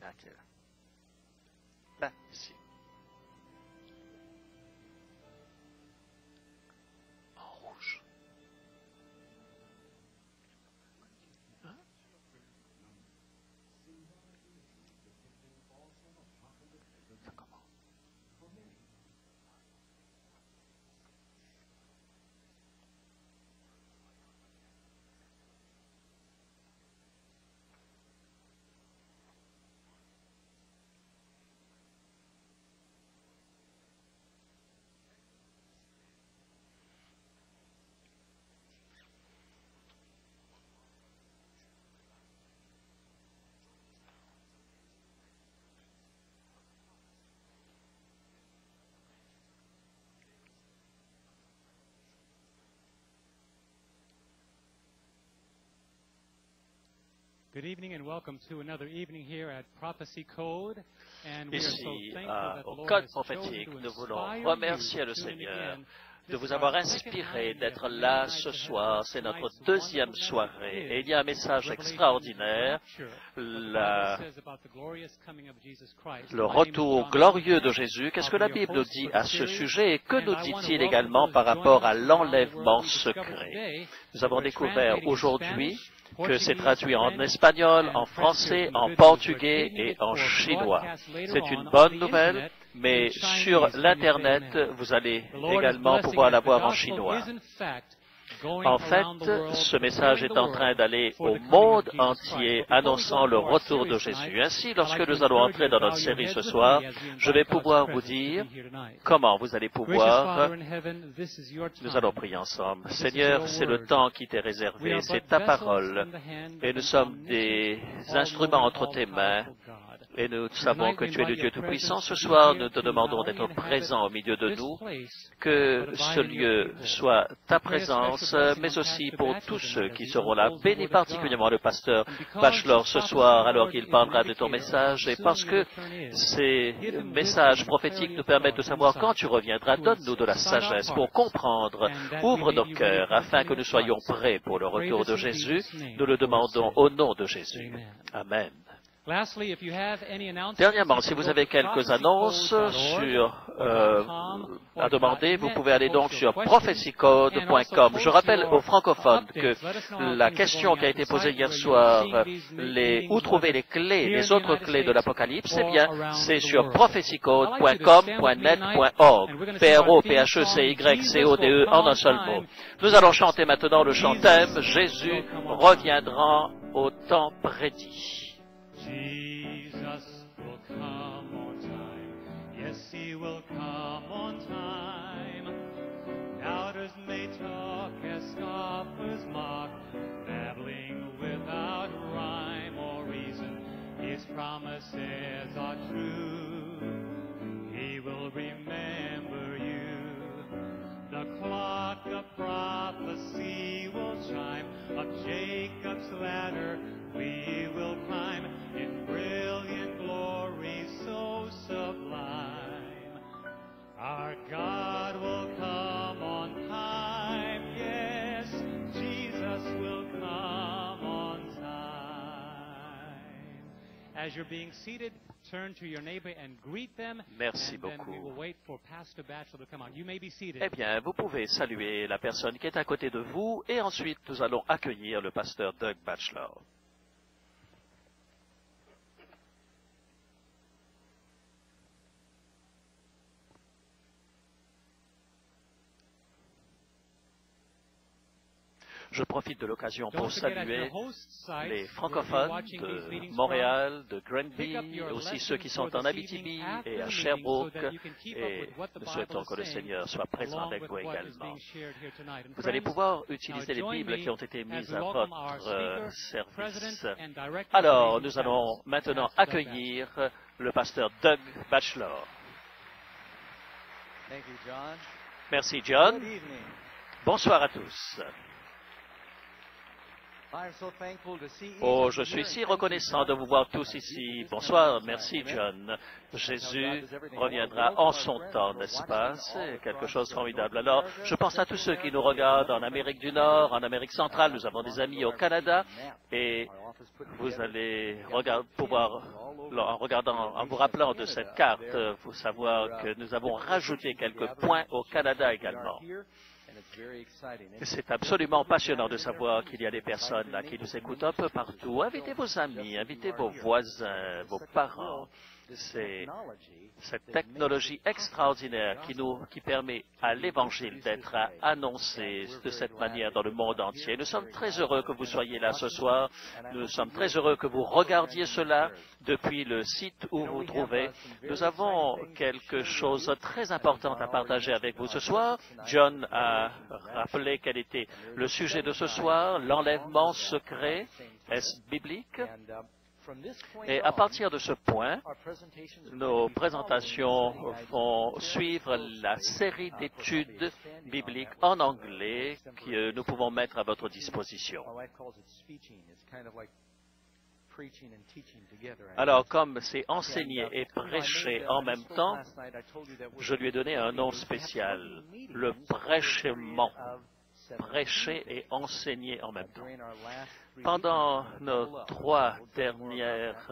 Laquelle? Là, ici. En rouge. Hein? Ça commence. Good evening and welcome to another evening here at Prophecy Code. And we are so Ici, thankful that the au Lord Code has chosen prophétique, to nous voulons inspire remercier you le to tune Seigneur in. de vous avoir inspiré d'être là ce soir. C'est notre deuxième soirée. Et il y a un message extraordinaire, le retour glorieux de Jésus. Qu'est-ce que la Bible nous dit à ce sujet et que nous dit-il également par rapport à l'enlèvement secret? Nous avons découvert aujourd'hui que c'est traduit en espagnol, en français, en portugais et en chinois. C'est une bonne nouvelle, mais sur l'Internet, vous allez également pouvoir la voir en chinois. En fait, ce message est en train d'aller au monde entier, annonçant le retour de Jésus. Ainsi, lorsque nous allons entrer dans notre série ce soir, je vais pouvoir vous dire comment vous allez pouvoir. Nous allons prier ensemble. Seigneur, c'est le temps qui t'est réservé, c'est ta parole, et nous sommes des instruments entre tes mains. Et nous savons que tu es le Dieu Tout-Puissant. Ce soir, nous te demandons d'être présent au milieu de nous, que ce lieu soit ta présence, mais aussi pour tous ceux qui seront là. Bénis particulièrement le pasteur Bachelor ce soir, alors qu'il parlera de ton message. Et parce que ces messages prophétiques nous permettent de savoir quand tu reviendras, donne-nous de la sagesse pour comprendre. Ouvre nos cœurs afin que nous soyons prêts pour le retour de Jésus. Nous le demandons au nom de Jésus. Amen. Dernièrement, si vous avez quelques annonces à demander, vous pouvez aller donc sur prophecycode.com. Je rappelle aux francophones que la question qui a été posée hier soir, où trouver les clés, les autres clés de l'Apocalypse, eh bien, c'est sur prophecycode.com.net.org. PROPHECYCODE en un seul mot. Nous allons chanter maintenant le chant thème, Jésus reviendra au temps prédit. Jesus will come on time. Yes, he will come on time. Doubters may talk as scoffers mock, babbling without rhyme or reason. His promises are true. He will remember you. The clock of prophecy will chime. Of Jacob's ladder we will climb in brilliant glory so sublime. Our God will come on time. Yes, Jesus will come on time. As you're being seated, turn to your neighbor and greet them. Merci and then beaucoup. we will wait for Pastor Batchelor to come on. You may be seated. Eh bien, vous pouvez saluer la personne qui est à côté de vous et ensuite nous allons accueillir le pasteur Doug Batchelor. Je profite de l'occasion pour saluer les francophones de Montréal, de Granby, et aussi ceux qui sont en Abitibi et à Sherbrooke, et nous souhaitons que le Seigneur soit présent avec vous également. Vous allez pouvoir utiliser les Bibles qui ont été mises à votre service. Alors, nous allons maintenant accueillir le pasteur Doug Batchelor. Merci, John. Bonsoir à tous. Oh, je suis si reconnaissant de vous voir tous ici. Bonsoir, merci John. Jésus reviendra en son temps, n'est-ce pas? C'est quelque chose de formidable. Alors, je pense à tous ceux qui nous regardent en Amérique du Nord, en Amérique centrale. Nous avons des amis au Canada et vous allez pouvoir, en vous rappelant de cette carte, vous savoir que nous avons rajouté quelques points au Canada également. C'est absolument passionnant de savoir qu'il y a des personnes là qui nous écoutent un peu partout. Invitez vos amis, invitez vos voisins, vos parents. C'est cette technologie extraordinaire qui permet à l'Évangile d'être annoncé de cette manière dans le monde entier. Nous sommes très heureux que vous soyez là ce soir. Nous sommes très heureux que vous regardiez cela depuis le site où vous vous trouvez. Nous avons quelque chose de très important à partager avec vous ce soir. John a rappelé quel était le sujet de ce soir, l'enlèvement secret. Est-ce biblique? Et à partir de ce point, nos présentations vont suivre la série d'études bibliques en anglais que nous pouvons mettre à votre disposition. Alors, comme c'est enseigner et prêcher en même temps, je lui ai donné un nom spécial, le prêchement. Prêcher et enseigner en même temps. Pendant nos 3 dernières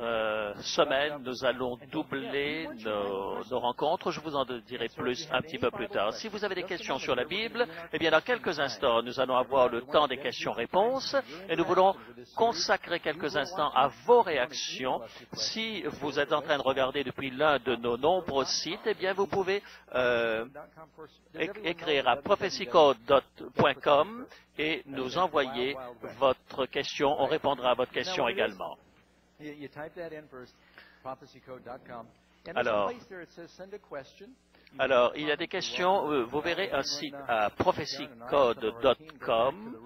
semaines, nous allons doubler nos rencontres. Je vous en dirai plus un petit peu plus tard. Si vous avez des questions sur la Bible, eh bien, dans quelques instants, nous allons avoir le temps des questions-réponses et nous voulons consacrer quelques instants à vos réactions. Si vous êtes en train de regarder depuis l'un de nos nombreux sites, eh bien, vous pouvez écrire à prophecycode.com et nous envoyer votre question. On répondra à votre question également. Alors, il y a des questions. Vous verrez un site à prophecycode.com,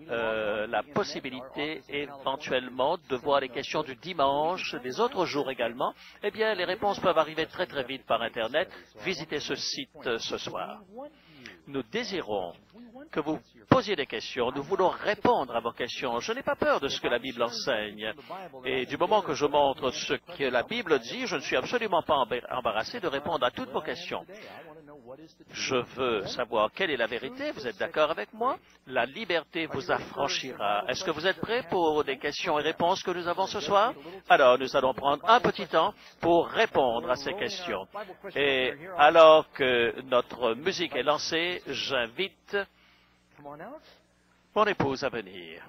la possibilité éventuellement de voir les questions du dimanche, des autres jours également. Eh bien, les réponses peuvent arriver très très vite par Internet. Visitez ce site ce soir. Nous désirons que vous posiez des questions. Nous voulons répondre à vos questions. Je n'ai pas peur de ce que la Bible enseigne. Et du moment que je montre ce que la Bible dit, je ne suis absolument pas embarrassé de répondre à toutes vos questions. Je veux savoir quelle est la vérité. Vous êtes d'accord avec moi? La liberté vous affranchira. Est-ce que vous êtes prêts pour des questions et réponses que nous avons ce soir? Alors, nous allons prendre un petit temps pour répondre à ces questions. Et alors que notre musique est lancée, j'invite mon épouse à venir.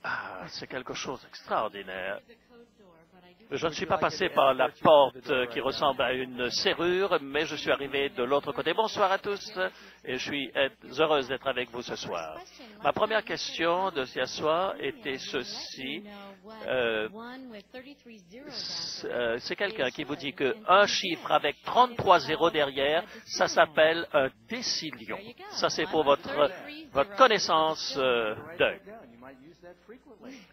Ah, c'est quelque chose d'extraordinaire. Je ne suis pas passé par la porte qui ressemble à une serrure, mais je suis arrivé de l'autre côté. Bonsoir à tous et je suis heureuse d'être avec vous ce soir. Ma première question de ce soir était ceci. C'est quelqu'un qui vous dit qu'un chiffre avec 33 zéros derrière, ça s'appelle un décillion. Ça, c'est pour votre connaissance d'œil.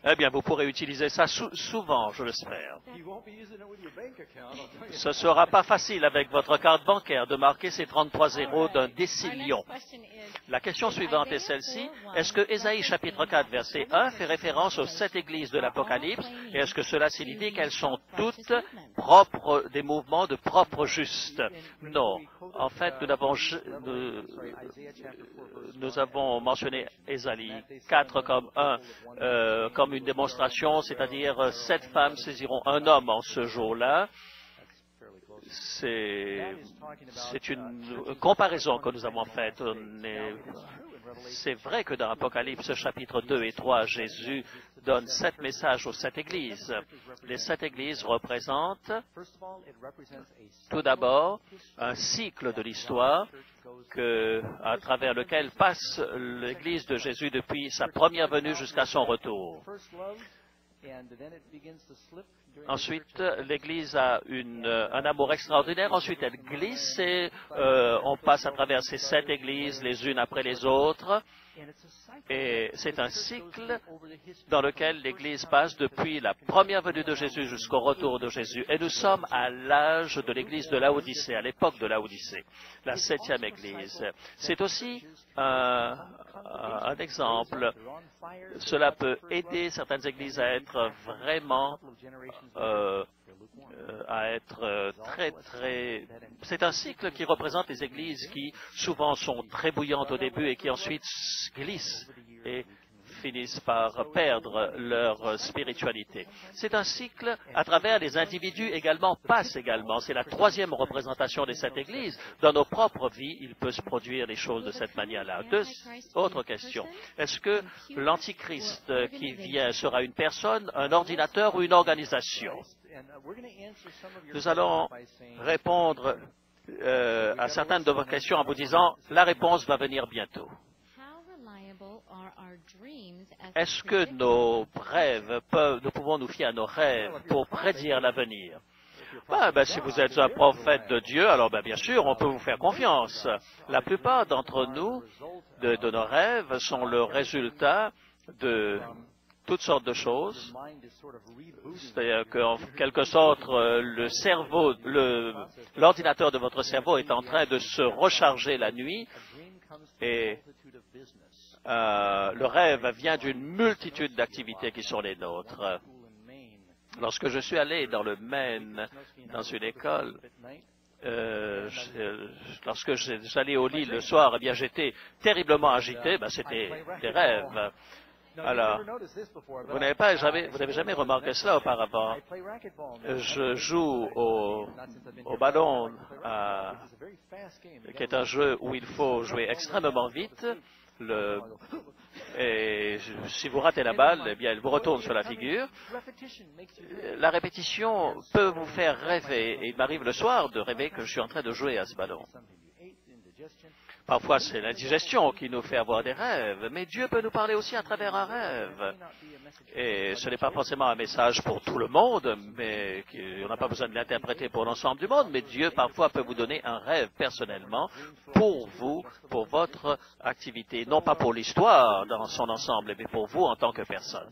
Eh bien, vous pourrez utiliser ça souvent, je l'espère. Ce ne sera pas facile avec votre carte bancaire de marquer ces 33 zéros d'un décillion. La question suivante est celle-ci. Est-ce que Ésaïe chapitre 4 verset 1 fait référence aux 7 églises de l'Apocalypse et est-ce que cela signifie qu'elles sont toutes propres, des mouvements de propres justes? Non. En fait, nous avons mentionné Ésaïe 4 comme comme une démonstration, c'est-à-dire 7 femmes saisiront un homme en ce jour-là. C'est une comparaison que nous avons faite. C'est vrai que dans Apocalypse chapitre 2 et 3, Jésus donne 7 messages aux 7 églises. Les 7 églises représentent tout d'abord un cycle de l'histoire à travers lequel passe l'église de Jésus depuis sa première venue jusqu'à son retour. Ensuite, l'Église a un amour extraordinaire. Ensuite, elle glisse et on passe à travers ces 7 églises les unes après les autres. Et c'est un cycle dans lequel l'Église passe depuis la première venue de Jésus jusqu'au retour de Jésus. Et nous sommes à l'âge de l'Église de Laodicée, à l'époque de Laodicée, la 7e Église. C'est aussi un exemple. Cela peut aider certaines églises à être vraiment C'est un cycle qui représente les églises qui souvent sont très bouillantes au début et qui ensuite glissent et finissent par perdre leur spiritualité. C'est un cycle à travers les individus également, passent également. C'est la 3e représentation de cette Église. Dans nos propres vies, il peut se produire des choses de cette manière-là. Autre question. Est-ce que l'Antichrist qui vient sera une personne, un ordinateur ou une organisation? Nous allons répondre à certaines de vos questions en vous disant la réponse va venir bientôt. Est-ce que nos rêves nous pouvons nous fier à nos rêves pour prédire l'avenir? Si vous êtes un prophète de Dieu, alors bien sûr, on peut vous faire confiance. La plupart d'entre nous, de nos rêves, sont le résultat de toutes sortes de choses. C'est-à-dire qu'en quelque sorte, l'ordinateur de votre cerveau est en train de se recharger la nuit et le rêve vient d'une multitude d'activités qui sont les nôtres. Lorsque je suis allé dans le Maine, dans une école, lorsque j'allais au lit le soir, j'étais terriblement agité, c'était des rêves. Alors, vous n'avez jamais remarqué cela auparavant. Je joue au ballon, qui est un jeu où il faut jouer extrêmement vite. Et si vous ratez la balle, elle vous retourne sur la figure. La répétition peut vous faire rêver. Et il m'arrive le soir de rêver que je suis en train de jouer à ce ballon. Parfois, c'est l'indigestion qui nous fait avoir des rêves, mais Dieu peut nous parler aussi à travers un rêve. Et ce n'est pas forcément un message pour tout le monde, mais on n'a pas besoin de l'interpréter pour l'ensemble du monde, mais Dieu parfois peut vous donner un rêve personnellement pour vous, pour votre activité, non pas pour l'histoire dans son ensemble, mais pour vous en tant que personne.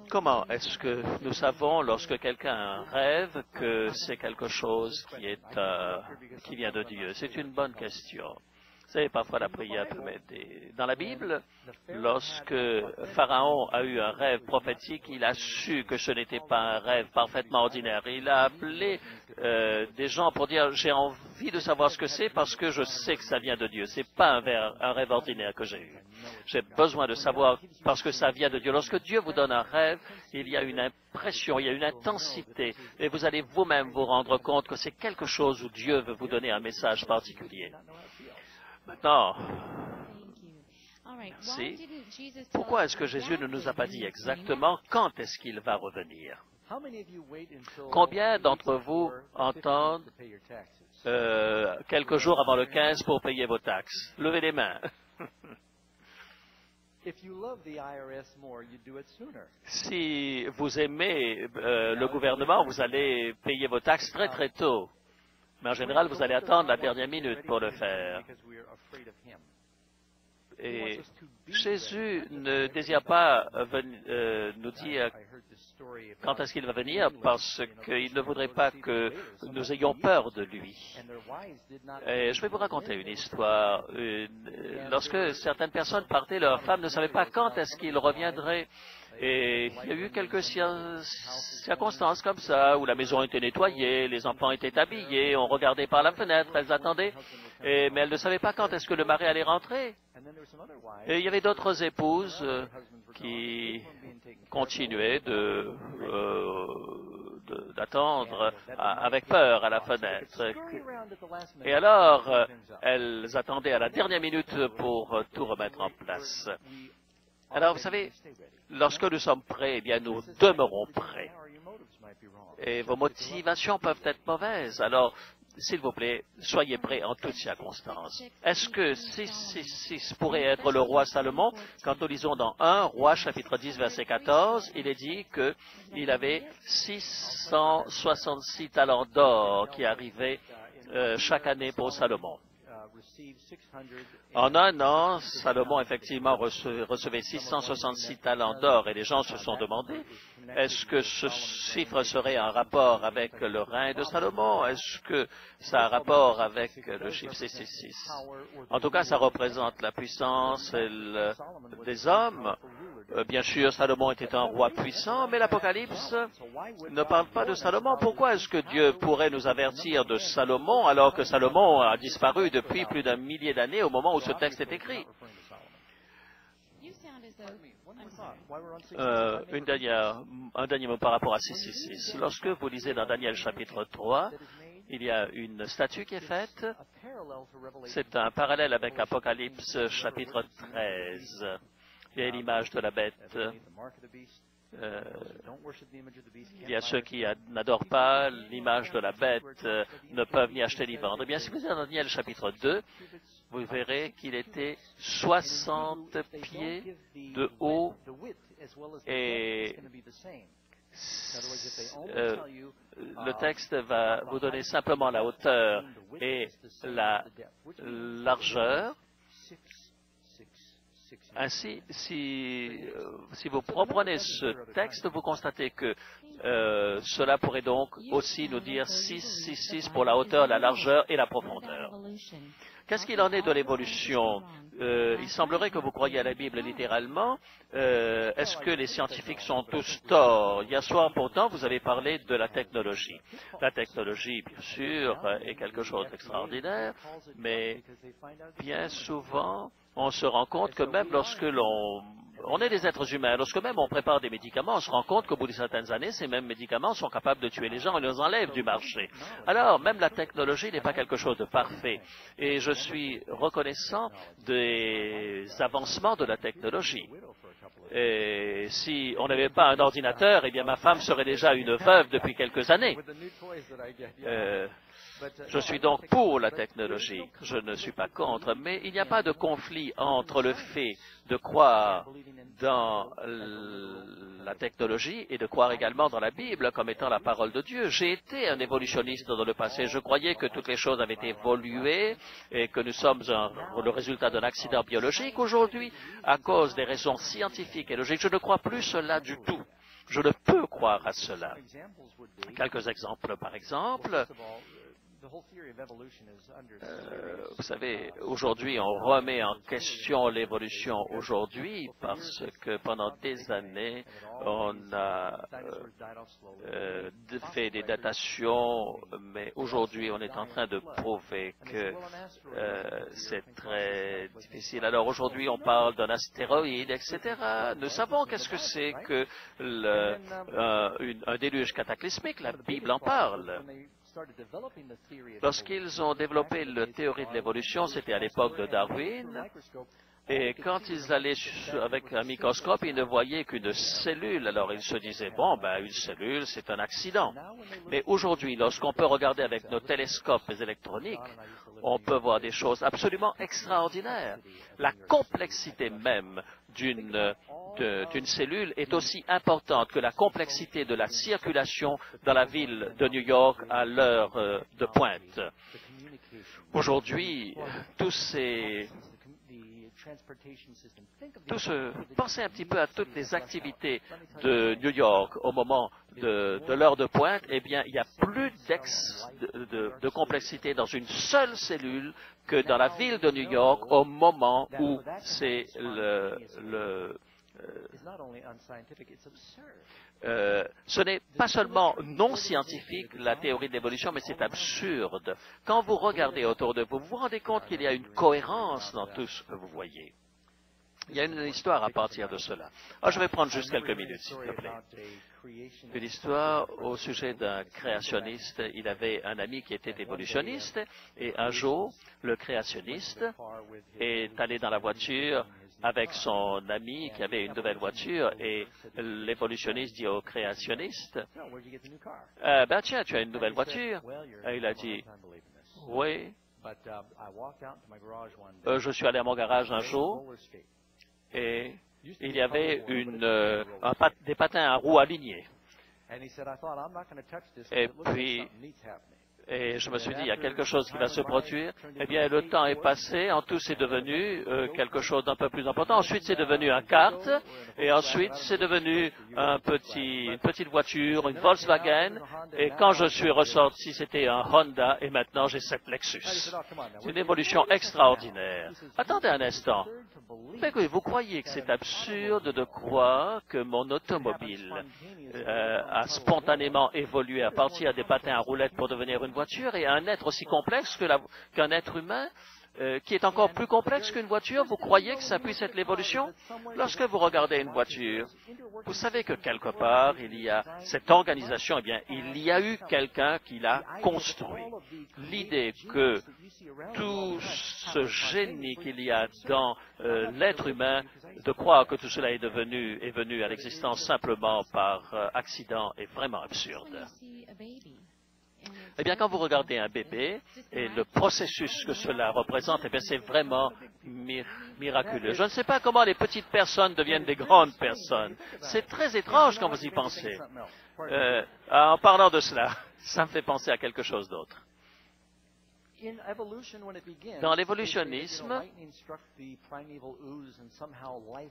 Comment est-ce que nous savons, lorsque quelqu'un rêve, que c'est quelque chose qui vient de Dieu? C'est une bonne question. Vous savez, parfois la prière peut m'aider. Dans la Bible, lorsque Pharaon a eu un rêve prophétique, il a su que ce n'était pas un rêve parfaitement ordinaire. Il a appelé des gens pour dire « J'ai envie de savoir ce que c'est parce que je sais que ça vient de Dieu. C'est pas un rêve ordinaire que j'ai eu. J'ai besoin de savoir parce que ça vient de Dieu. » Lorsque Dieu vous donne un rêve, il y a une impression, il y a une intensité et vous allez vous-même vous rendre compte que c'est quelque chose où Dieu veut vous donner un message particulier. Maintenant, pourquoi est-ce que Jésus ne nous a pas dit exactement quand est-ce qu'il va revenir? Combien d'entre vous entendent quelques jours avant le 15 pour payer vos taxes? Levez les mains. Si vous aimez le gouvernement, vous allez payer vos taxes très très tôt. Mais en général, vous allez attendre la dernière minute pour le faire. Et Jésus ne désire pas nous dire quand est-ce qu'il va venir parce qu'il ne voudrait pas que nous ayons peur de lui. Et je vais vous raconter une histoire. Lorsque certaines personnes partaient, leurs femmes ne savaient pas quand est-ce qu'ils reviendraient. Et il y a eu quelques circonstances comme ça, où la maison était nettoyée, les enfants étaient habillés, on regardait par la fenêtre, elles attendaient, mais elles ne savaient pas quand est-ce que le mari allait rentrer. Et il y avait d'autres épouses qui continuaient d'attendre avec peur à la fenêtre. Et alors, elles attendaient à la dernière minute pour tout remettre en place. Alors, vous savez, lorsque nous sommes prêts, nous demeurons prêts. Et vos motivations peuvent être mauvaises. Alors, s'il vous plaît, soyez prêts en toutes circonstances. Est-ce que 666 pourrait être le roi Salomon? Quand nous lisons dans 1 Roi, chapitre 10, verset 14, il est dit qu'il avait 666 talents d'or qui arrivaient chaque année pour Salomon. En un an, Salomon effectivement recevait 666 talents d'or et les gens se sont demandé, est-ce que ce chiffre serait en rapport avec le règne de Salomon? Est-ce que ça a un rapport avec le chiffre 666? En tout cas, ça représente la puissance des hommes. Bien sûr, Salomon était un roi puissant, mais l'Apocalypse ne parle pas de Salomon. Pourquoi est-ce que Dieu pourrait nous avertir de Salomon alors que Salomon a disparu depuis plus d'un millier d'années au moment où ce texte est écrit? Un dernier mot par rapport à 666. Lorsque vous lisez dans Daniel chapitre 3, il y a une statue qui est faite. C'est un parallèle avec Apocalypse chapitre 13. Il y a l'image de la bête. Il y a ceux qui n'adorent pas l'image de la bête, ne peuvent ni acheter ni vendre. Eh bien, si vous êtes dans Daniel chapitre 2, vous verrez qu'il était 60 pieds de haut et le texte va vous donner simplement la hauteur et la largeur. Ainsi, si vous reprenez ce texte, vous constatez que cela pourrait donc aussi nous dire 666 pour la hauteur, la largeur et la profondeur. Qu'est-ce qu'il en est de l'évolution? Il semblerait que vous croyez à la Bible littéralement. Est-ce que les scientifiques sont tous torts? Hier soir, pourtant, vous avez parlé de la technologie. La technologie, bien sûr, est quelque chose d'extraordinaire, mais bien souvent, on se rend compte que même lorsque on est des êtres humains, lorsque même on prépare des médicaments, on se rend compte qu'au bout de certaines années, ces mêmes médicaments sont capables de tuer les gens et les enlèvent du marché. Alors, même la technologie n'est pas quelque chose de parfait. Et je suis reconnaissant des avancements de la technologie. Et si on n'avait pas un ordinateur, eh bien ma femme serait déjà une veuve depuis quelques années. Je suis donc pour la technologie, je ne suis pas contre, mais il n'y a pas de conflit entre le fait de croire dans la technologie et de croire également dans la Bible comme étant la parole de Dieu. J'ai été un évolutionniste dans le passé, je croyais que toutes les choses avaient évolué et que nous sommes le résultat d'un accident biologique. Aujourd'hui, à cause des raisons scientifiques et logiques, je ne crois plus cela du tout. Je ne peux croire à cela. Quelques exemples, par exemple. Vous savez, aujourd'hui, on remet en question l'évolution aujourd'hui parce que pendant des années, on a fait des datations, mais aujourd'hui, on est en train de prouver que c'est très difficile. Alors aujourd'hui, on parle d'un astéroïde, etc. Nous savons qu'est-ce que c'est que un déluge cataclysmique. La Bible en parle. Lorsqu'ils ont développé la théorie de l'évolution, c'était à l'époque de Darwin, et quand ils allaient avec un microscope, ils ne voyaient qu'une cellule. Alors ils se disaient, bon, une cellule, c'est un accident. Mais aujourd'hui, lorsqu'on peut regarder avec nos télescopes électroniques, on peut voir des choses absolument extraordinaires. La complexité même d'une cellule est aussi importante que la complexité de la circulation dans la ville de New York à l'heure de pointe. Aujourd'hui, pensez un petit peu à toutes les activités de New York au moment de l'heure de pointe, eh bien, il y a plus de complexité dans une seule cellule que dans la ville de New York au moment où c'est ce n'est pas seulement non scientifique, la théorie de l'évolution, mais c'est absurde. Quand vous regardez autour de vous, vous vous rendez compte qu'il y a une cohérence dans tout ce que vous voyez. Il y a une histoire à partir de cela. Je vais prendre juste quelques minutes, s'il vous plaît. Une histoire au sujet d'un créationniste. Il avait un ami qui était évolutionniste, et un jour, le créationniste est allé dans la voiture avec son ami qui avait une nouvelle voiture, et l'évolutionniste dit au créationniste, tiens, tu as une nouvelle voiture? Et il a dit, oui. Je suis allé à mon garage un jour, et il y avait des patins à roues alignées. Et puis, Et je me suis dit, il y a quelque chose qui va se produire. Eh bien, le temps est passé. En tout, c'est devenu quelque chose d'un peu plus important. Ensuite, c'est devenu un kart. Et ensuite, c'est devenu une petite voiture, une Volkswagen. Et quand je suis ressorti, c'était un Honda. Et maintenant, j'ai cette Lexus. C'est une évolution extraordinaire. Attendez un instant. Vous croyez que c'est absurde de croire que mon automobile a spontanément évolué à partir des patins à roulettes pour devenir une voiture et un être aussi complexe qu'un être humain qui est encore plus complexe qu'une voiture? Vous croyez que ça puisse être l'évolution? Lorsque vous regardez une voiture, vous savez que quelque part, il y a cette organisation, eh bien, il y a eu quelqu'un qui l'a construit. L'idée que tout ce génie qu'il y a dans l'être humain, de croire que tout cela est venu à l'existence simplement par accident est vraiment absurde. Eh bien, quand vous regardez un bébé et le processus que cela représente, eh bien, c'est vraiment miraculeux. Je ne sais pas comment les petites personnes deviennent des grandes personnes. C'est très étrange quand vous y pensez. En parlant de cela, ça me fait penser à quelque chose d'autre. Dans l'évolutionnisme,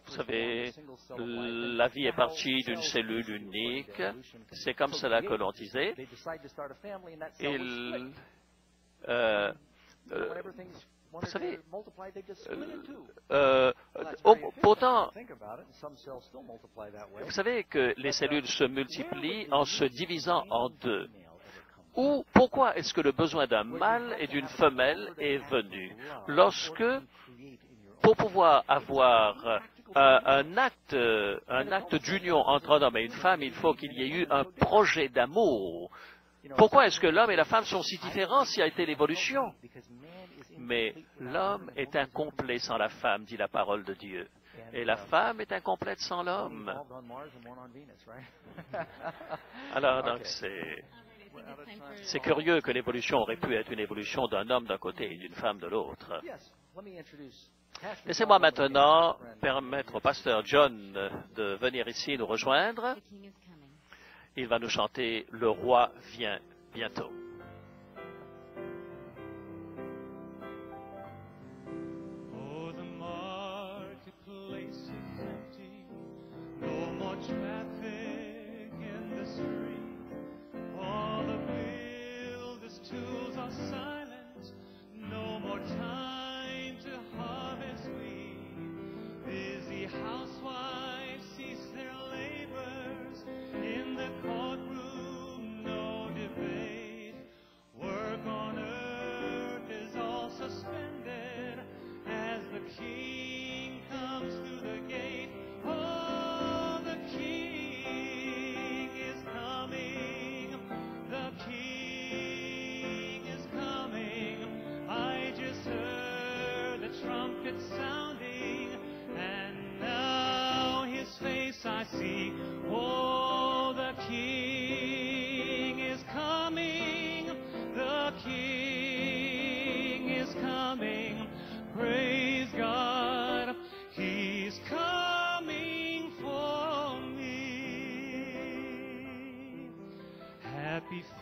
vous savez, la vie est partie d'une cellule unique. C'est comme cela que l'on disait. Vous savez, pourtant, vous savez que les cellules se multiplient en se divisant en deux. Ou pourquoi est-ce que le besoin d'un mâle et d'une femelle est venu? Pour pouvoir avoir un acte d'union entre un homme et une femme, il faut qu'il y ait eu un projet d'amour. Pourquoi est-ce que l'homme et la femme sont si différents s'il y a été l'évolution? Mais l'homme est incomplet sans la femme, dit la parole de Dieu. Et la femme est incomplète sans l'homme. Alors, donc, c'est curieux que l'évolution aurait pu être une évolution d'un homme d'un côté et d'une femme de l'autre. Laissez-moi maintenant permettre au pasteur John de venir ici nous rejoindre. Il va nous chanter « Le roi vient bientôt ».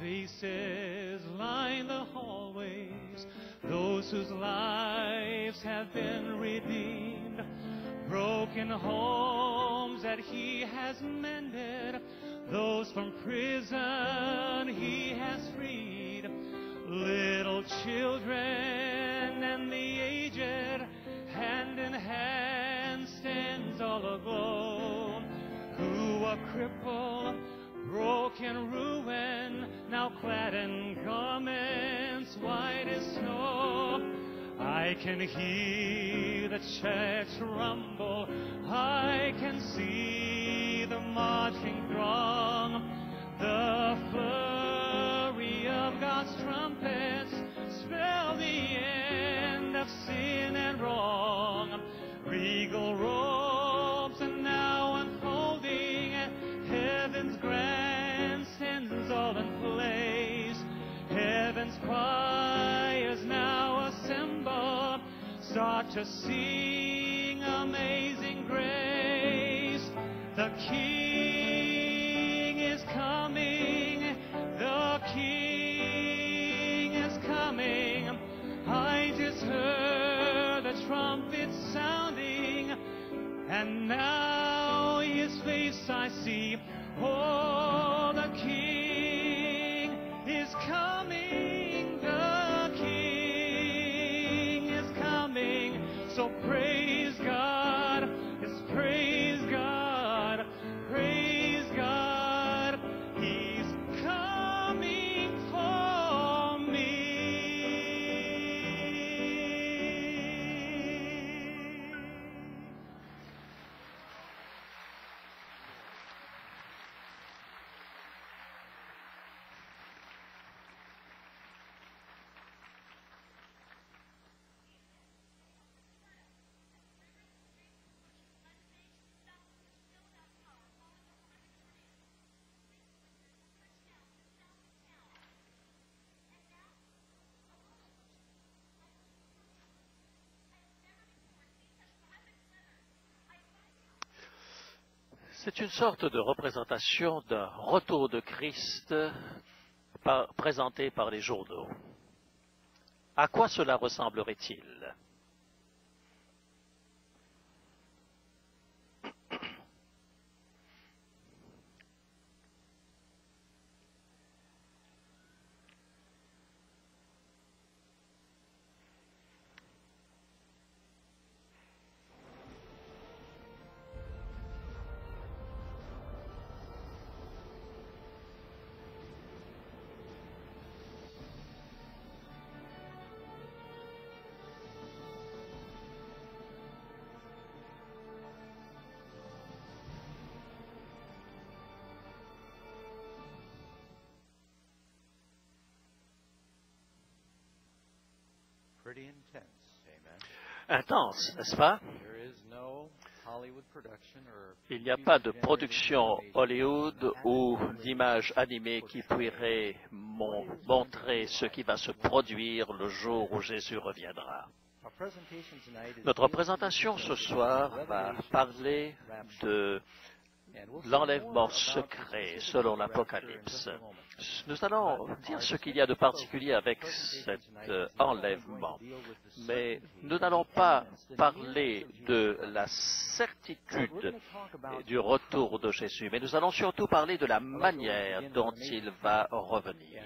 Faces line the hallways, those whose lives have been redeemed, broken homes that he has mended, those from prison he has freed, little children and the aged, hand in hand stands all aglow, who are crippled, broken ruin, now clad in garments white as snow. I can hear the church rumble, I can see the marching throng, the flurry of God's trumpets spell the end of sin and wrong. Regal robes are now unfolding, heaven's grand sins all in place. Heaven's choirs now assemble, start to sing Amazing Grace. The King is coming, the King And now his face I see. Oh, the King is coming. The King is coming. So praise God. Yes, praise God. Praise God. He's coming for me. C'est une sorte de représentation d'un retour de Christ présenté par les journaux. À quoi cela ressemblerait-il? Intense, n'est-ce pas? Il n'y a pas de production Hollywood ou d'image animée qui pourrait montrer ce qui va se produire le jour où Jésus reviendra. Notre présentation ce soir va parler de l'enlèvement secret selon l'Apocalypse. Nous allons dire ce qu'il y a de particulier avec cet enlèvement, mais nous n'allons pas parler de la certitude du retour de Jésus, mais nous allons surtout parler de la manière dont il va revenir.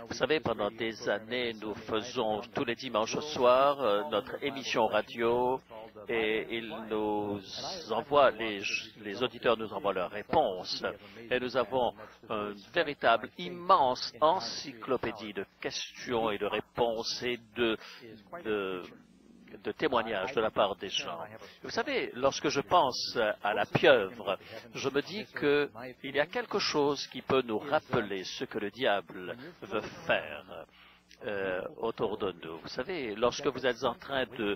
Vous savez, pendant des années, nous faisons tous les dimanches soirs notre émission radio et ils nous envoient, les auditeurs nous envoient leurs réponses. Et nous avons une véritable, immense encyclopédie de questions et de réponses et de témoignages de la part des gens. Vous savez, lorsque je pense à la pieuvre, je me dis qu'il y a quelque chose qui peut nous rappeler ce que le diable veut faire autour de nous. Vous savez, lorsque vous êtes en train de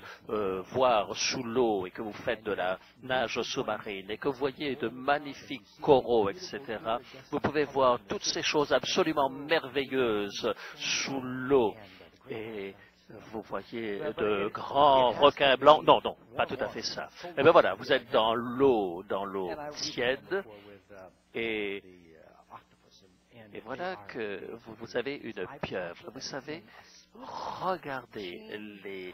voir sous l'eau et que vous faites de la nage sous-marine et que vous voyez de magnifiques coraux, etc., vous pouvez voir toutes ces choses absolument merveilleuses sous l'eau. Et vous voyez de grands requins blancs. Non, non, pas tout à fait ça. Eh bien voilà, vous êtes dans l'eau tiède et voilà que vous avez une pieuvre. Vous savez, regardez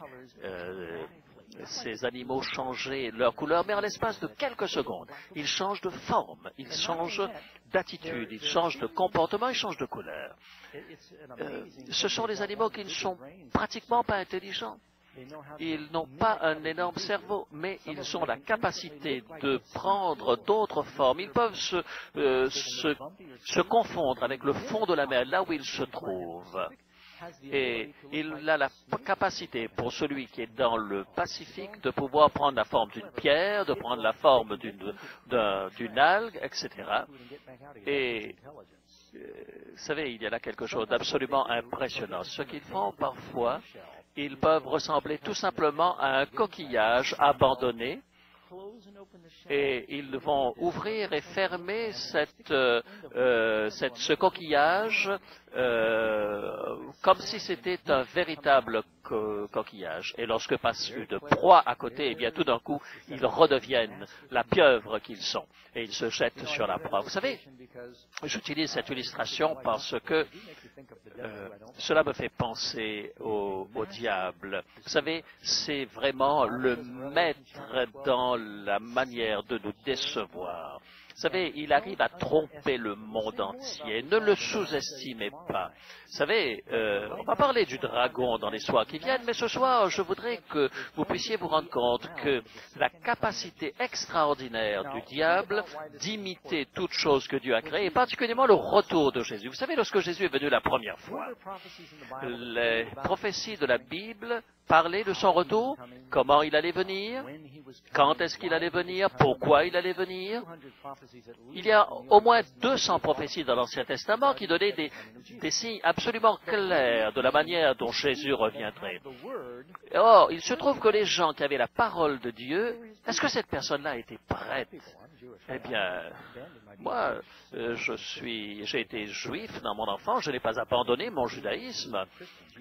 ces animaux changer leur couleur, mais en l'espace de quelques secondes. Ils changent de forme, ils changent d'attitude, ils changent de comportement, ils changent de couleur. Ce sont des animaux qui ne sont pratiquement pas intelligents. Ils n'ont pas un énorme cerveau, mais ils ont la capacité de prendre d'autres formes. Ils peuvent se confondre avec le fond de la mer, là où ils se trouvent. Et il a la capacité, pour celui qui est dans le Pacifique, de pouvoir prendre la forme d'une pierre, de prendre la forme d'une algue, etc. Et vous savez, il y a là quelque chose d'absolument impressionnant. Ce qu'ils font parfois, ils peuvent ressembler tout simplement à un coquillage abandonné et ils vont ouvrir et fermer ce coquillage comme si c'était un véritable coquillage. Et lorsque passe une proie à côté, eh bien tout d'un coup, ils redeviennent la pieuvre qu'ils sont et ils se jettent sur la proie. Vous savez, j'utilise cette illustration parce que cela me fait penser au diable. Vous savez, c'est vraiment le maître dans la manière de nous décevoir. Vous savez, il arrive à tromper le monde entier. Ne le sous-estimez pas. Vous savez, on va parler du dragon dans les soirs qui viennent, mais ce soir, je voudrais que vous puissiez vous rendre compte que la capacité extraordinaire du diable d'imiter toute chose que Dieu a créée, et particulièrement le retour de Jésus. Vous savez, lorsque Jésus est venu la première fois, les prophéties de la Bible parlaient de son retour, comment il allait venir, quand est-ce qu'il allait venir, pourquoi il allait venir. Il y a au moins 200 prophéties dans l'Ancien Testament qui donnaient des signes absolument clairs de la manière dont Jésus reviendrait. Or, il se trouve que les gens qui avaient la parole de Dieu, est-ce que cette personne-là était prête? Eh bien, moi, j'ai été juif dans mon enfance, je n'ai pas abandonné mon judaïsme.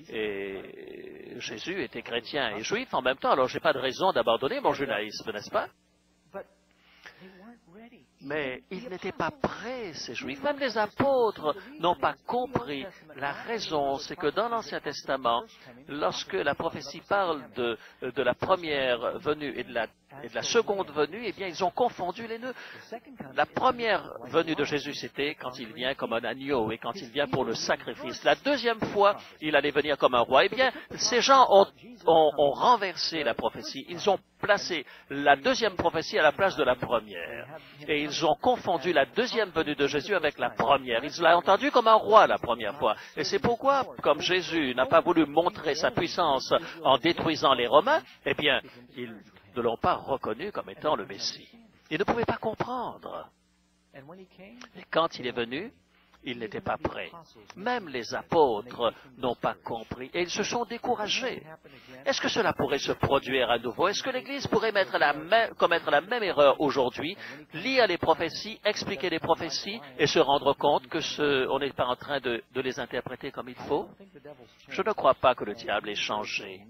Et Jésus était chrétien et juif en même temps, alors je n'ai pas de raison d'abandonner mon judaïsme, n'est-ce pas? Mais ils n'étaient pas prêts, ces Juifs. Même les apôtres n'ont pas compris. La raison, c'est que dans l'Ancien Testament, lorsque la prophétie parle de la première venue et de la seconde venue, eh bien, ils ont confondu les nœuds. La première venue de Jésus, c'était quand il vient comme un agneau et quand il vient pour le sacrifice. La deuxième fois, il allait venir comme un roi. Eh bien, ces gens ont renversé la prophétie. Ils ont placé la deuxième prophétie à la place de la première. Et ils ont confondu la deuxième venue de Jésus avec la première. Ils l'ont entendu comme un roi la première fois. Et c'est pourquoi, comme Jésus n'a pas voulu montrer sa puissance en détruisant les Romains, eh bien, ils ne l'ont pas reconnu comme étant le Messie. Ils ne pouvaient pas comprendre. Et quand il est venu, ils n'étaient pas prêts. Même les apôtres n'ont pas compris et ils se sont découragés. Est-ce que cela pourrait se produire à nouveau? Est-ce que l'Église pourrait commettre la même erreur aujourd'hui, lire les prophéties, expliquer les prophéties et se rendre compte qu'on n'est pas en train de les interpréter comme il faut? Je ne crois pas que le diable ait changé.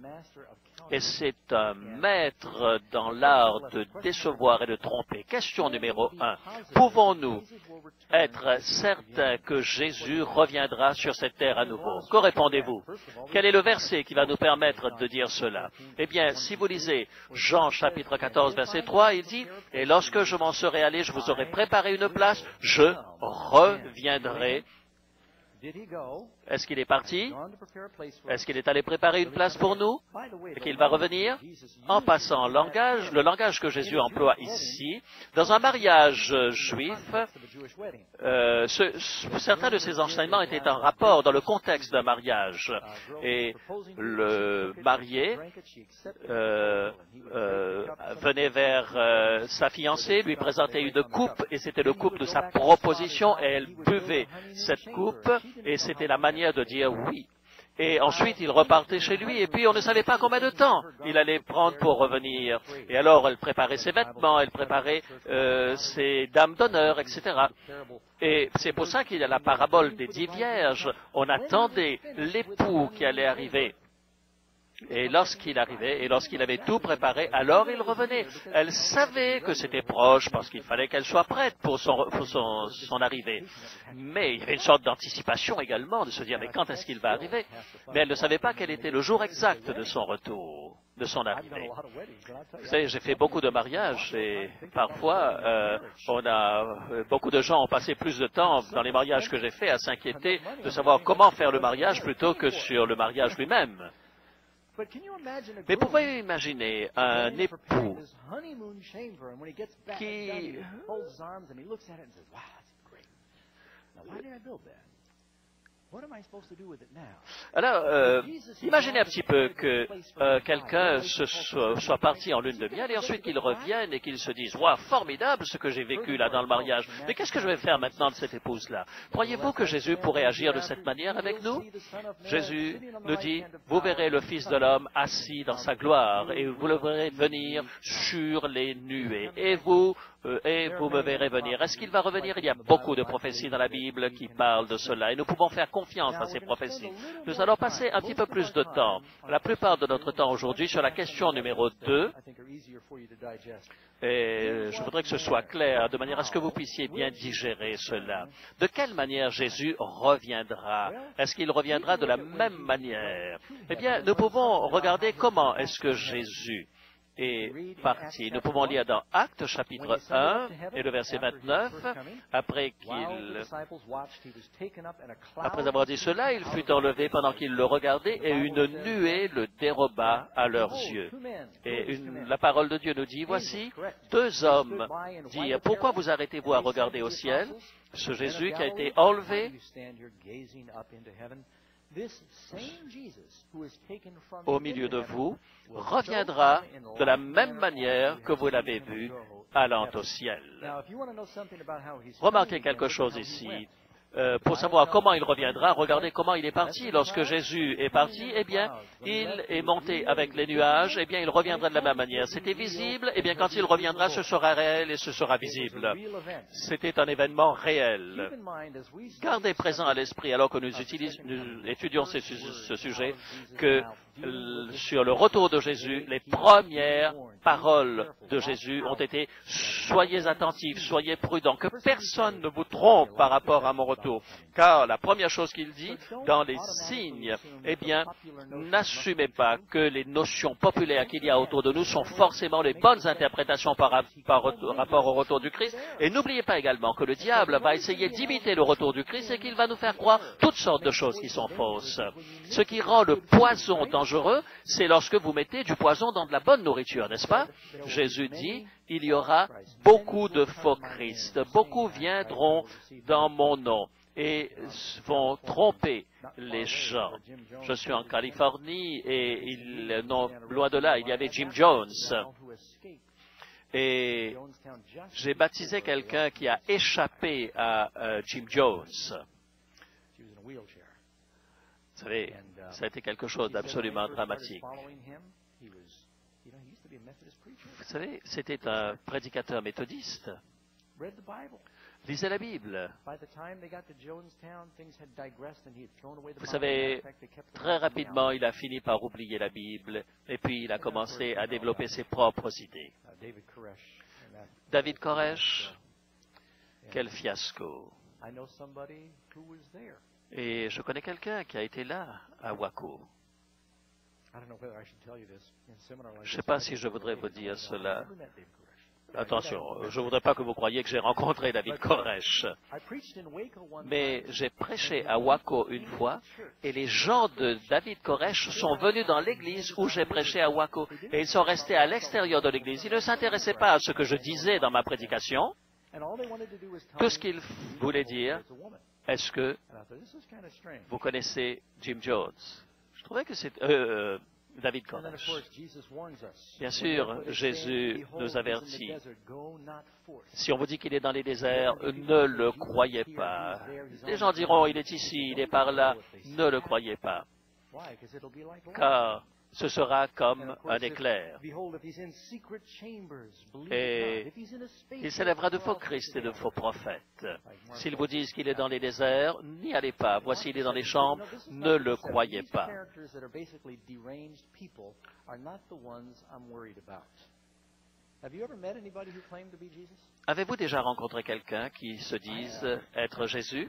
Et c'est un maître dans l'art de décevoir et de tromper. Question numéro 1. Pouvons-nous être certains que Jésus reviendra sur cette terre à nouveau? Que répondez-vous? Quel est le verset qui va nous permettre de dire cela? Eh bien, si vous lisez Jean chapitre 14, verset 3, il dit « Et lorsque je m'en serai allé, je vous aurai préparé une place, je reviendrai. » Est-ce qu'il est parti? Est-ce qu'il est allé préparer une place pour nous? Et qu'il va revenir? En passant, le langage que Jésus emploie ici, dans un mariage juif, certains de ses enseignements étaient en rapport dans le contexte d'un mariage. Et le marié venait vers sa fiancée, lui présentait une coupe, et c'était le coupe de sa proposition, et elle buvait cette coupe, et c'était la manière de dire oui. Et ensuite, il repartait chez lui, et puis on ne savait pas combien de temps il allait prendre pour revenir. Et alors, elle préparait ses vêtements, elle préparait ses dames d'honneur, etc. Et c'est pour ça qu'il y a la parabole des 10 vierges. On attendait l'époux qui allait arriver. Et lorsqu'il arrivait, et lorsqu'il avait tout préparé, alors il revenait. Elle savait que c'était proche parce qu'il fallait qu'elle soit prête pour son arrivée. Mais il y avait une sorte d'anticipation également, de se dire, mais quand est-ce qu'il va arriver? Mais elle ne savait pas quel était le jour exact de son retour, de son arrivée. Vous savez, j'ai fait beaucoup de mariages et parfois, beaucoup de gens ont passé plus de temps dans les mariages que j'ai faits à s'inquiéter de savoir comment faire le mariage plutôt que sur le mariage lui-même. Mais pouvez-vous imaginer un époux qui alors, imaginez un petit peu que quelqu'un soit parti en lune de miel et ensuite qu'il revienne et qu'il se dise « Waouh, formidable ce que j'ai vécu là dans le mariage, mais qu'est-ce que je vais faire maintenant de cette épouse-là » Croyez-vous que Jésus pourrait agir de cette manière avec nous? Jésus nous dit « Vous verrez le Fils de l'homme assis dans sa gloire et vous le verrez venir sur les nuées et vous me verrez venir. » Est-ce qu'il va revenir? Il y a beaucoup de prophéties dans la Bible qui parlent de cela et nous pouvons faire confiance à ces prophéties. Nous allons passer un petit peu plus de temps, la plupart de notre temps aujourd'hui, sur la question numéro 2. Et je voudrais que ce soit clair, de manière à ce que vous puissiez bien digérer cela. De quelle manière Jésus reviendra? Est-ce qu'il reviendra de la même manière? Eh bien, nous pouvons regarder comment est-ce que Jésus est parti. Nous pouvons lire dans Actes chapitre 1 et le verset 29, après avoir dit cela, il fut enlevé pendant qu'ils le regardaient et une nuée le déroba à leurs yeux. Et la parole de Dieu nous dit, voici, 2 hommes dirent, pourquoi vous arrêtez-vous à regarder au ciel? Ce Jésus qui a été enlevé au milieu de vous reviendra de la même manière que vous l'avez vu allant au ciel. Remarquez quelque chose ici. Pour savoir comment il reviendra, regardez comment il est parti. Lorsque Jésus est parti, eh bien, il est monté avec les nuages, eh bien, il reviendra de la même manière. C'était visible, eh bien, quand il reviendra, ce sera réel et ce sera visible. C'était un événement réel. Gardez présent à l'esprit, alors que nous étudions ce sujet, que sur le retour de Jésus, les premières paroles de Jésus ont été « Soyez attentifs, soyez prudents, que personne ne vous trompe par rapport à mon retour. » Car la première chose qu'il dit dans les signes, eh bien, n'assumez pas que les notions populaires qu'il y a autour de nous sont forcément les bonnes interprétations par rapport au retour du Christ. Et n'oubliez pas également que le diable va essayer d'imiter le retour du Christ et qu'il va nous faire croire toutes sortes de choses qui sont fausses. Ce qui rend le poison dangereux, c'est lorsque vous mettez du poison dans de la bonne nourriture, n'est-ce pas? Jésus dit, il y aura beaucoup de faux Christ. Beaucoup viendront dans mon nom et vont tromper les gens. Je suis en Californie et non, loin de là, il y avait Jim Jones. Et j'ai baptisé quelqu'un qui a échappé à Jim Jones. Vous savez, ça a été quelque chose d'absolument dramatique. Vous savez, c'était un prédicateur méthodiste. Lisez la Bible. Vous savez, très rapidement, il a fini par oublier la Bible et puis il a commencé à développer ses propres idées. David Koresh, quel fiasco. Et je connais quelqu'un qui a été là, à Waco. Je ne sais pas si je voudrais vous dire cela. Attention, je ne voudrais pas que vous croyiez que j'ai rencontré David Koresh. Mais j'ai prêché à Waco une fois, et les gens de David Koresh sont venus dans l'église où j'ai prêché à Waco, et ils sont restés à l'extérieur de l'église. Ils ne s'intéressaient pas à ce que je disais dans ma prédication. Tout ce qu'ils voulaient dire, est-ce que vous connaissez Jim Jones? Je trouvais que c'est David Koresh. Bien sûr, Jésus nous avertit. Si on vous dit qu'il est dans les déserts, ne le croyez pas. Les gens diront, il est ici, il est par là. Ne le croyez pas. Car ce sera comme un éclair. Et il s'élèvera de faux Christ et de faux prophètes. S'ils vous disent qu'il est dans les déserts, n'y allez pas. Voici, il est dans les chambres, ne le croyez pas. Avez-vous déjà rencontré quelqu'un qui se dise être Jésus?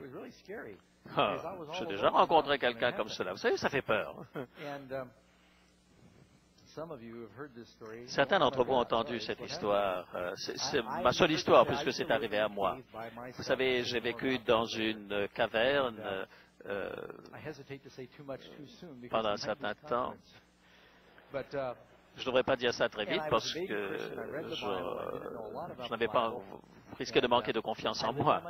J'ai déjà rencontré quelqu'un comme cela. Vous savez, ça fait peur. Certains d'entre vous ont entendu cette histoire. C'est ma seule histoire puisque c'est arrivé à moi. Vous savez, j'ai vécu dans une caverne pendant un certain temps. Je ne devrais pas dire ça très vite parce que je n'avais pas risqué de manquer de confiance en moi.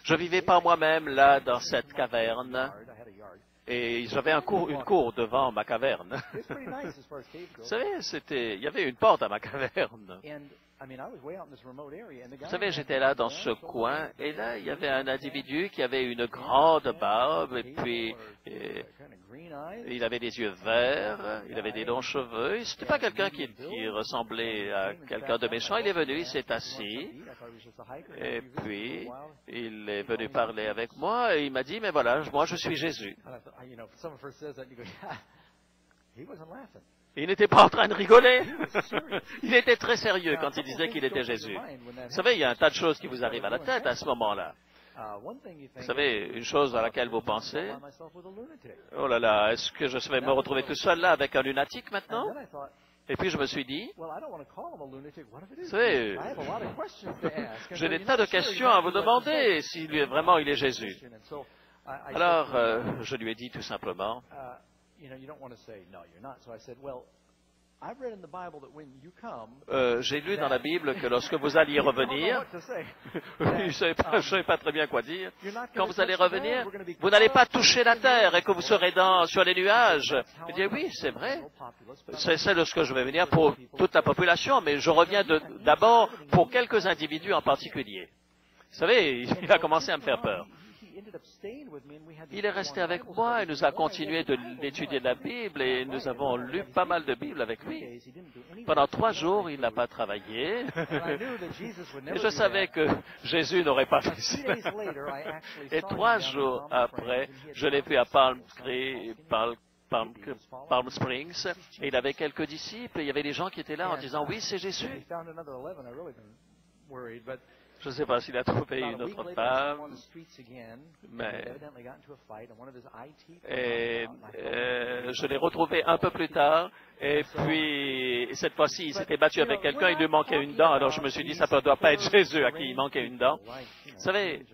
Je vivais par moi-même là dans cette caverne. Et j'avais une cour devant ma caverne. Vous savez, il y avait une porte à ma caverne. Vous savez, j'étais là dans ce coin, et là, il y avait un individu qui avait une grande barbe, et puis il avait des yeux verts, il avait des longs cheveux. Ce n'était pas quelqu'un qui ressemblait à quelqu'un de méchant. Il est venu, il s'est assis, et puis il est venu parler avec moi, et il m'a dit, mais voilà, moi je suis Jésus. Il n'était pas en train de rigoler. Il était très sérieux quand il disait qu'il était Jésus. Vous savez, il y a un tas de choses qui vous arrivent à la tête à ce moment-là. Vous savez, une chose à laquelle vous pensez, oh là là, est-ce que je vais me retrouver tout seul là avec un lunatique maintenant? Et puis je me suis dit, vous savez, j'ai des tas de questions à vous demander si vraiment il est Jésus. Alors, je lui ai dit tout simplement, j'ai lu dans la Bible que lorsque vous alliez revenir, je ne savais pas très bien quoi dire, quand vous allez revenir, vous n'allez pas toucher la terre et que vous serez sur les nuages. Je dis oui, c'est vrai, c'est lorsque je vais venir pour toute la population, mais je reviens d'abord pour quelques individus en particulier. Vous savez, il a commencé à me faire peur. Il est resté avec moi et nous a continué d'étudier la Bible et nous avons lu pas mal de Bible avec lui. Pendant 3 jours, il n'a pas travaillé. Et je savais que Jésus n'aurait pas fait ça. Et 3 jours après, je l'ai vu à Palm Springs, et il avait quelques disciples, et il y avait des gens qui étaient là en disant, oui, c'est Jésus. Je ne sais pas s'il a trouvé une autre femme, mais je l'ai retrouvé un peu plus tard, et puis cette fois-ci, il s'était battu avec quelqu'un, il lui manquait une dent, alors je me suis dit, ça ne doit pas être Jésus à qui il manquait une dent. Vous savez,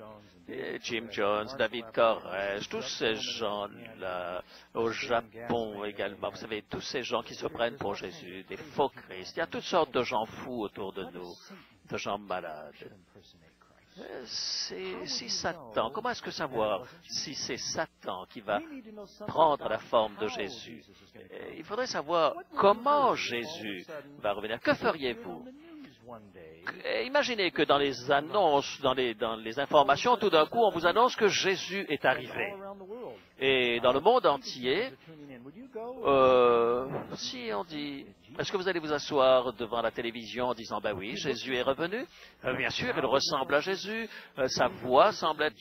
Jim Jones, David Koresh, tous ces gens-là, au Japon également, vous savez, tous ces gens qui se prennent pour Jésus, des faux Christ, il y a toutes sortes de gens fous autour de nous, de gens malades. Si Satan, comment est-ce que savoir si c'est Satan qui va prendre la forme de Jésus? Il faudrait savoir comment Jésus va revenir. Que feriez-vous? Imaginez que dans les annonces, dans les informations, tout d'un coup, on vous annonce que Jésus est arrivé. Et dans le monde entier, si on dit, est-ce que vous allez vous asseoir devant la télévision en disant, ben oui, Jésus est revenu? Bien sûr, il ressemble à Jésus, sa voix semble être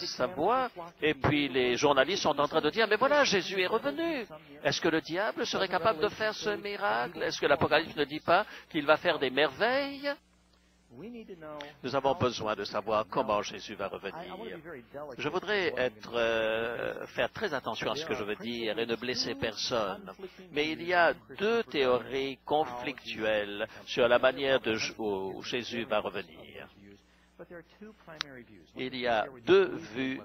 sa voix, et puis les journalistes sont en train de dire, mais voilà, Jésus est revenu. Est-ce que le diable serait capable de faire ce miracle? Est-ce que l'Apocalypse ne dit pas qu'il va faire des merveilles? Nous avons besoin de savoir comment Jésus va revenir. Je voudrais faire très attention à ce que je veux dire et ne blesser personne. Mais il y a 2 théories conflictuelles sur la manière où Jésus va revenir. Il y a 2 vues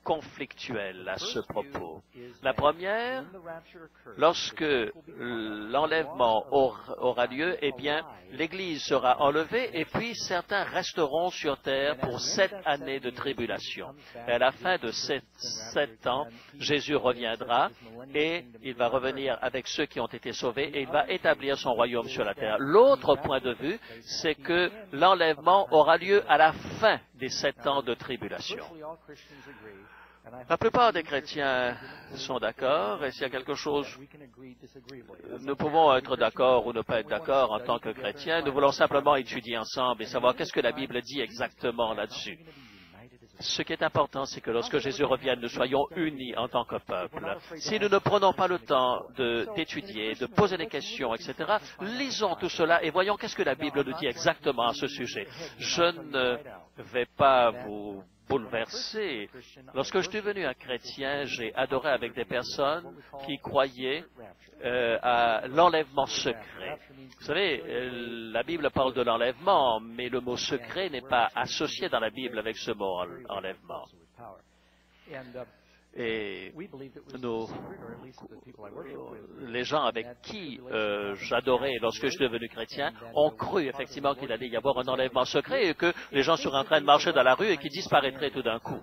conflictuelles à ce propos. La première, lorsque l'enlèvement aura lieu, eh bien, l'Église sera enlevée et puis certains resteront sur terre pour 7 années de tribulation. Et à la fin de 7 ans, Jésus reviendra et il va revenir avec ceux qui ont été sauvés et il va établir son royaume sur la terre. L'autre point de vue, c'est que l'enlèvement aura lieu à la fin des 7 ans de tribulation. La plupart des chrétiens sont d'accord, et s'il y a quelque chose, nous pouvons être d'accord ou ne pas être d'accord en tant que chrétiens. Nous voulons simplement étudier ensemble et savoir qu'est-ce que la Bible dit exactement là-dessus. Ce qui est important, c'est que lorsque Jésus revienne, nous soyons unis en tant que peuple. Si nous ne prenons pas le temps d'étudier, de poser des questions, etc., lisons tout cela et voyons qu'est-ce que la Bible nous dit exactement à ce sujet. Je ne vais pas vous bouleversé. Lorsque je suis devenu un chrétien, j'ai adoré avec des personnes qui croyaient à l'enlèvement secret. Vous savez, la Bible parle de l'enlèvement, mais le mot secret n'est pas associé dans la Bible avec ce mot enlèvement. Et les gens avec qui j'adorais lorsque je suis devenu chrétien ont cru effectivement qu'il allait y avoir un enlèvement secret et que les gens seraient en train de marcher dans la rue et qu'ils disparaîtraient tout d'un coup.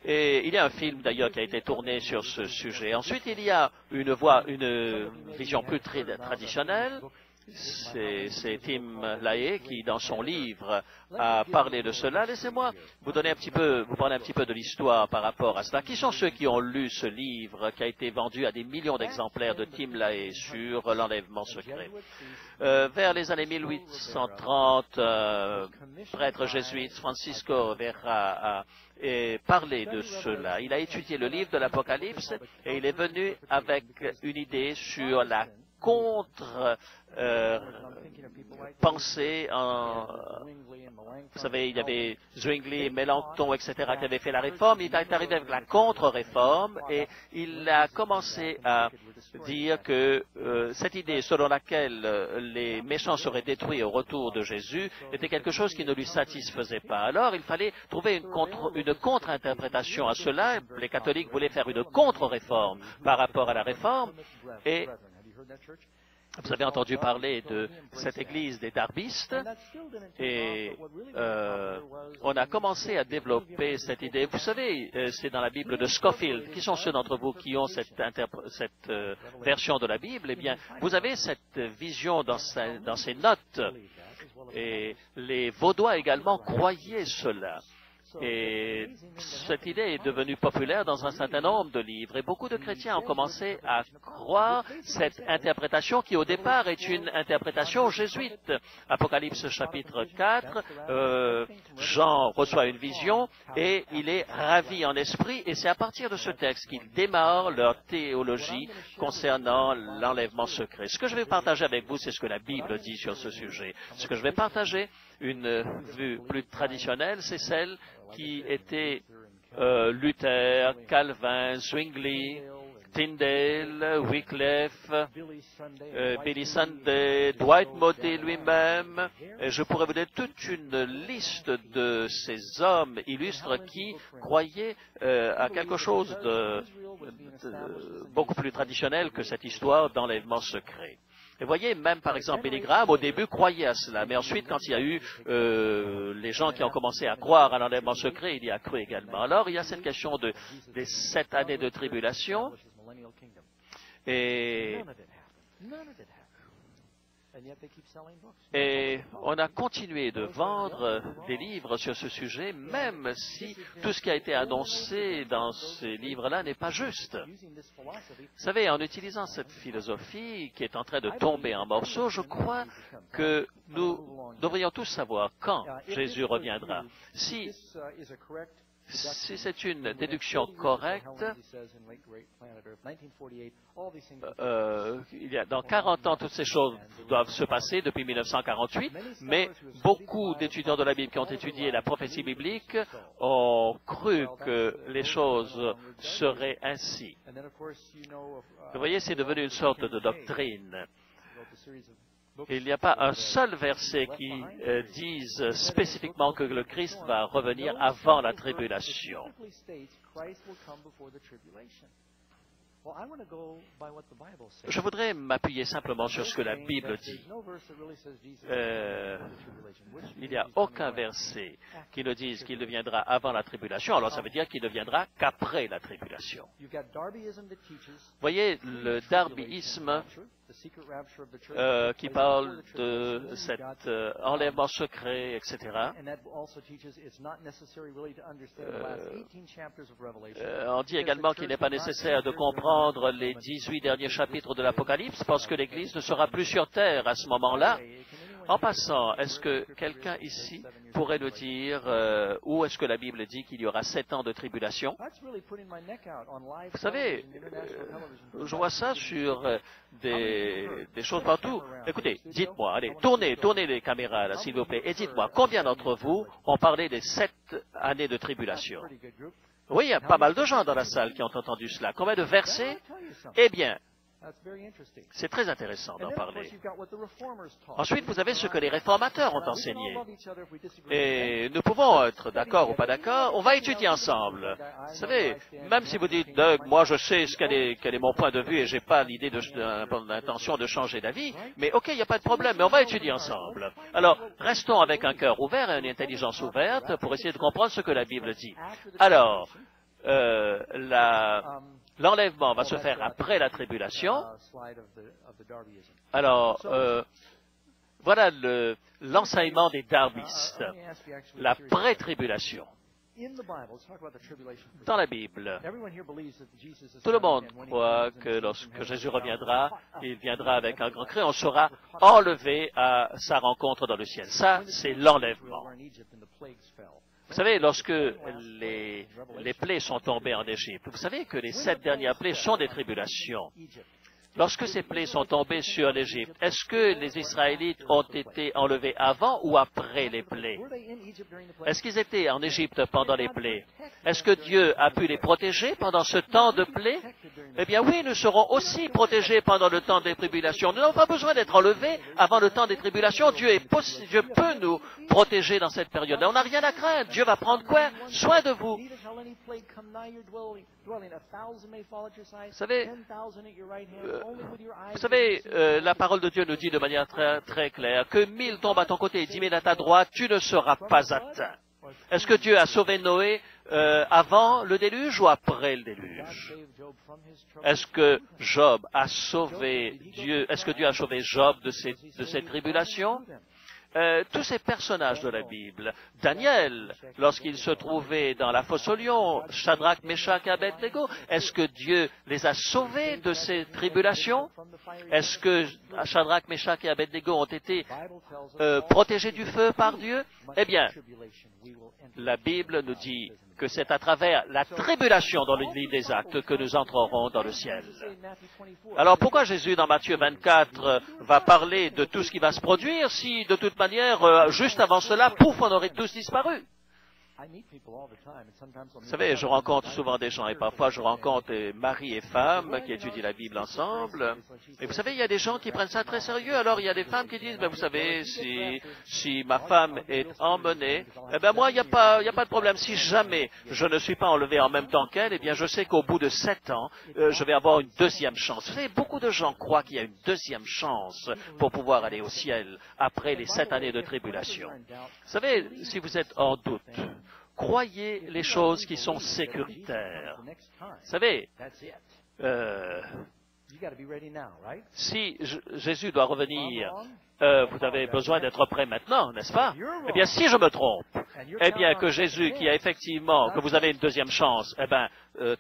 Et il y a un film d'ailleurs qui a été tourné sur ce sujet. Ensuite, il y a une vision plus traditionnelle. c'est Tim LaHaye qui, dans son livre, a parlé de cela. Laissez-moi vous parler un petit peu de l'histoire par rapport à cela. Qui sont ceux qui ont lu ce livre qui a été vendu à des millions d'exemplaires de Tim LaHaye sur l'enlèvement secret? Vers les années 1830, prêtre jésuite Francisco Vera a parlé de cela. Il a étudié le livre de l'Apocalypse et il est venu avec une idée sur la contre-pensée. Vous savez, il y avait Zwingli, Melanchthon, etc., qui avaient fait la réforme. Il est arrivé avec la contre-réforme et il a commencé à dire que cette idée selon laquelle les méchants seraient détruits au retour de Jésus était quelque chose qui ne lui satisfaisait pas. Alors, il fallait trouver une contre-interprétation à cela. Les catholiques voulaient faire une contre-réforme par rapport à la réforme et vous avez entendu parler de cette église des Darbistes et on a commencé à développer cette idée. Vous savez, c'est dans la Bible de Scofield. Qui sont ceux d'entre vous qui ont cette version de la Bible? Eh bien, vous avez cette vision dans ses notes. Et les Vaudois également croyaient cela. Et cette idée est devenue populaire dans un certain nombre de livres. Et beaucoup de chrétiens ont commencé à croire cette interprétation qui, au départ, est une interprétation jésuite. Apocalypse chapitre 4, Jean reçoit une vision et il est ravi en esprit. Et c'est à partir de ce texte qu'ils démarrent leur théologie concernant l'enlèvement secret. Ce que je vais partager avec vous, c'est ce que la Bible dit sur ce sujet. Ce que je vais partager, une vue plus traditionnelle, c'est celle qui était Luther, Calvin, Zwingli, Tyndale, Wycliffe, Billy Sunday, Dwight Moody lui-même. Je pourrais vous donner toute une liste de ces hommes illustres qui croyaient à quelque chose de beaucoup plus traditionnel que cette histoire d'enlèvement secret. Et voyez, même par exemple Billy Graham, au début, croyait à cela. Mais ensuite, quand il y a eu les gens qui ont commencé à croire à l'enlèvement secret, il y a cru également. Alors, il y a cette question des 7 années de tribulation. Et on a continué de vendre des livres sur ce sujet, même si tout ce qui a été annoncé dans ces livres-là n'est pas juste. Vous savez, en utilisant cette philosophie qui est en train de tomber en morceaux, je crois que nous devrions tous savoir quand Jésus reviendra. Si c'est une déduction correcte, dans 40 ans, toutes ces choses doivent se passer depuis 1948, mais beaucoup d'étudiants de la Bible qui ont étudié la prophétie biblique ont cru que les choses seraient ainsi. Vous voyez, c'est devenu une sorte de doctrine. Il n'y a pas un seul verset qui dise spécifiquement que le Christ va revenir avant la tribulation. Je voudrais m'appuyer simplement sur ce que la Bible dit. Il n'y a aucun verset qui ne dise qu'il ne viendra avant la tribulation, alors ça veut dire qu'il ne viendra qu'après la tribulation. Voyez, le darbyisme qui parle de cet enlèvement secret, etc. On dit également qu'il n'est pas nécessaire de comprendre les 18 derniers chapitres de l'Apocalypse parce que l'Église ne sera plus sur terre à ce moment-là. En passant, est-ce que quelqu'un ici pourrait nous dire où est-ce que la Bible dit qu'il y aura 7 ans de tribulation? Vous savez, je vois ça sur des choses partout. Écoutez, dites-moi, allez, tournez les caméras là, s'il vous plaît, et dites-moi, combien d'entre vous ont parlé des 7 années de tribulation? Oui, il y a pas mal de gens dans la salle qui ont entendu cela. Combien de versets? Eh bien, c'est très intéressant d'en parler. Ensuite, vous avez ce que les réformateurs ont enseigné. Et nous pouvons être d'accord ou pas d'accord, on va étudier ensemble. Vous savez, même si vous dites, Doug, moi je sais quel est mon point de vue et je n'ai pas l'intention de changer d'avis, mais ok, il n'y a pas de problème, mais on va étudier ensemble. Alors, restons avec un cœur ouvert et une intelligence ouverte pour essayer de comprendre ce que la Bible dit. Alors, l'enlèvement va se faire après la tribulation. Alors, Voilà l'enseignement des darwistes, la pré-tribulation. Dans la Bible, tout le monde croit que lorsque Jésus reviendra, il viendra avec un grand cri, on sera enlevé à sa rencontre dans le ciel. Ça, c'est l'enlèvement. Vous savez, lorsque les plaies sont tombées en Égypte, vous savez que les 7 dernières plaies sont des tribulations. Lorsque ces plaies sont tombées sur l'Égypte, est-ce que les Israélites ont été enlevés avant ou après les plaies? Est-ce qu'ils étaient en Égypte pendant les plaies? Est-ce que Dieu a pu les protéger pendant ce temps de plaies? Eh bien oui, nous serons aussi protégés pendant le temps des tribulations. Nous n'avons pas besoin d'être enlevés avant le temps des tribulations. Dieu peut nous protéger dans cette période-là. On n'a rien à craindre. Dieu va prendre soin de vous. Vous savez, la parole de Dieu nous dit de manière très, très claire que 1000 tombent à ton côté et 10 000 à ta droite, tu ne seras pas atteint. Est-ce que Dieu a sauvé Noé avant le déluge ou après le déluge? Est-ce que Job a sauvé Dieu? Est-ce que Dieu a sauvé Job de ces tribulations? Tous ces personnages de la Bible, Daniel, lorsqu'il se trouvait dans la fosse aux lions, Shadrach, Meshach et Abednego, est-ce que Dieu les a sauvés de ces tribulations? Est-ce que Shadrach, Meshach et Abednego ont été protégés du feu par Dieu? Eh bien, la Bible nous dit que c'est à travers la tribulation dans le livre des Actes que nous entrerons dans le ciel. Alors pourquoi Jésus dans Matthieu 24 va parler de tout ce qui va se produire si de toute manière, juste avant cela, pouf, on aurait tous disparu? Vous savez, je rencontre souvent des gens et parfois je rencontre mari et femme qui étudient la Bible ensemble. Et vous savez, il y a des gens qui prennent ça très sérieux. Alors il y a des femmes qui disent, vous savez, si ma femme est emmenée, eh bien moi, il n'y a pas de problème. Si jamais je ne suis pas enlevé en même temps qu'elle, eh bien je sais qu'au bout de 7 ans, je vais avoir une deuxième chance. Vous savez, beaucoup de gens croient qu'il y a une deuxième chance pour pouvoir aller au ciel après les 7 années de tribulation. Vous savez, si vous êtes en doute, croyez les choses qui sont sécuritaires. Vous savez, si Jésus doit revenir, vous avez besoin d'être prêt maintenant, n'est-ce pas? Eh bien, si je me trompe, eh bien, que Jésus, que vous avez une deuxième chance, eh bien,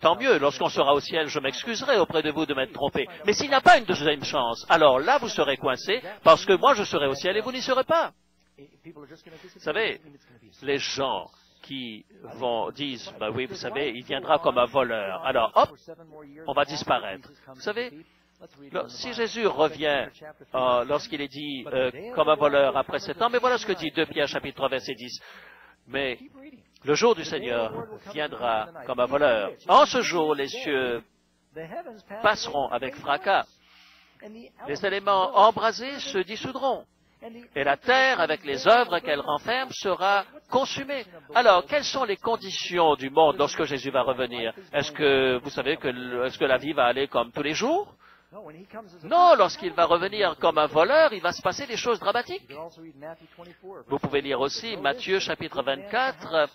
tant mieux, lorsqu'on sera au ciel, je m'excuserai auprès de vous de m'être trompé. Mais s'il n'y a pas une deuxième chance, alors là, vous serez coincé, parce que moi, je serai au ciel et vous n'y serez pas. Vous savez, les gens qui disent, oui, vous savez, il viendra comme un voleur. Alors, hop, on va disparaître. Vous savez, si Jésus revient lorsqu'il est dit comme un voleur après 7 ans, mais voilà ce que dit 2 Pierre chapitre 3 verset 10. Mais le jour du Seigneur viendra comme un voleur. En ce jour, les cieux passeront avec fracas. Les éléments embrasés se dissoudront. Et la terre, avec les œuvres qu'elle renferme, sera consumée. Alors, quelles sont les conditions du monde lorsque Jésus va revenir? Est-ce que vous savez est-ce que la vie va aller comme tous les jours? Non, lorsqu'il va revenir comme un voleur, il va se passer des choses dramatiques. Vous pouvez lire aussi Matthieu chapitre 24,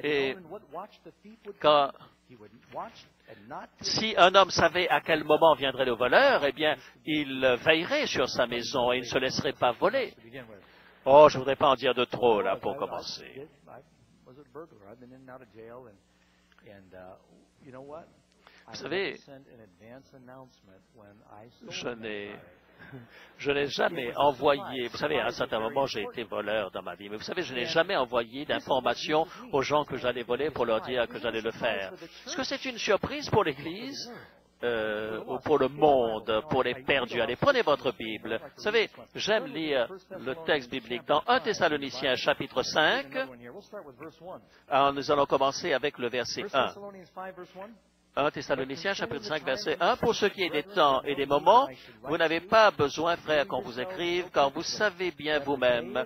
et si un homme savait à quel moment viendrait le voleur, eh bien, il veillerait sur sa maison et il ne se laisserait pas voler. Oh, je ne voudrais pas en dire de trop, là, pour commencer. Vous savez, je n'ai jamais envoyé, vous savez, à un certain moment, j'ai été voleur dans ma vie, mais vous savez, je n'ai jamais envoyé d'informations aux gens que j'allais voler pour leur dire que j'allais le faire. Est-ce que c'est une surprise pour l'Église ou pour le monde, pour les perdus? Allez, prenez votre Bible. Vous savez, j'aime lire le texte biblique dans 1 Thessaloniciens chapitre 5. Alors, nous allons commencer avec le verset 1. 1 Thessaloniciens, chapitre 5, verset 1. Pour ce qui est des temps et des moments, vous n'avez pas besoin, frères, qu'on vous écrive, car vous savez bien vous-même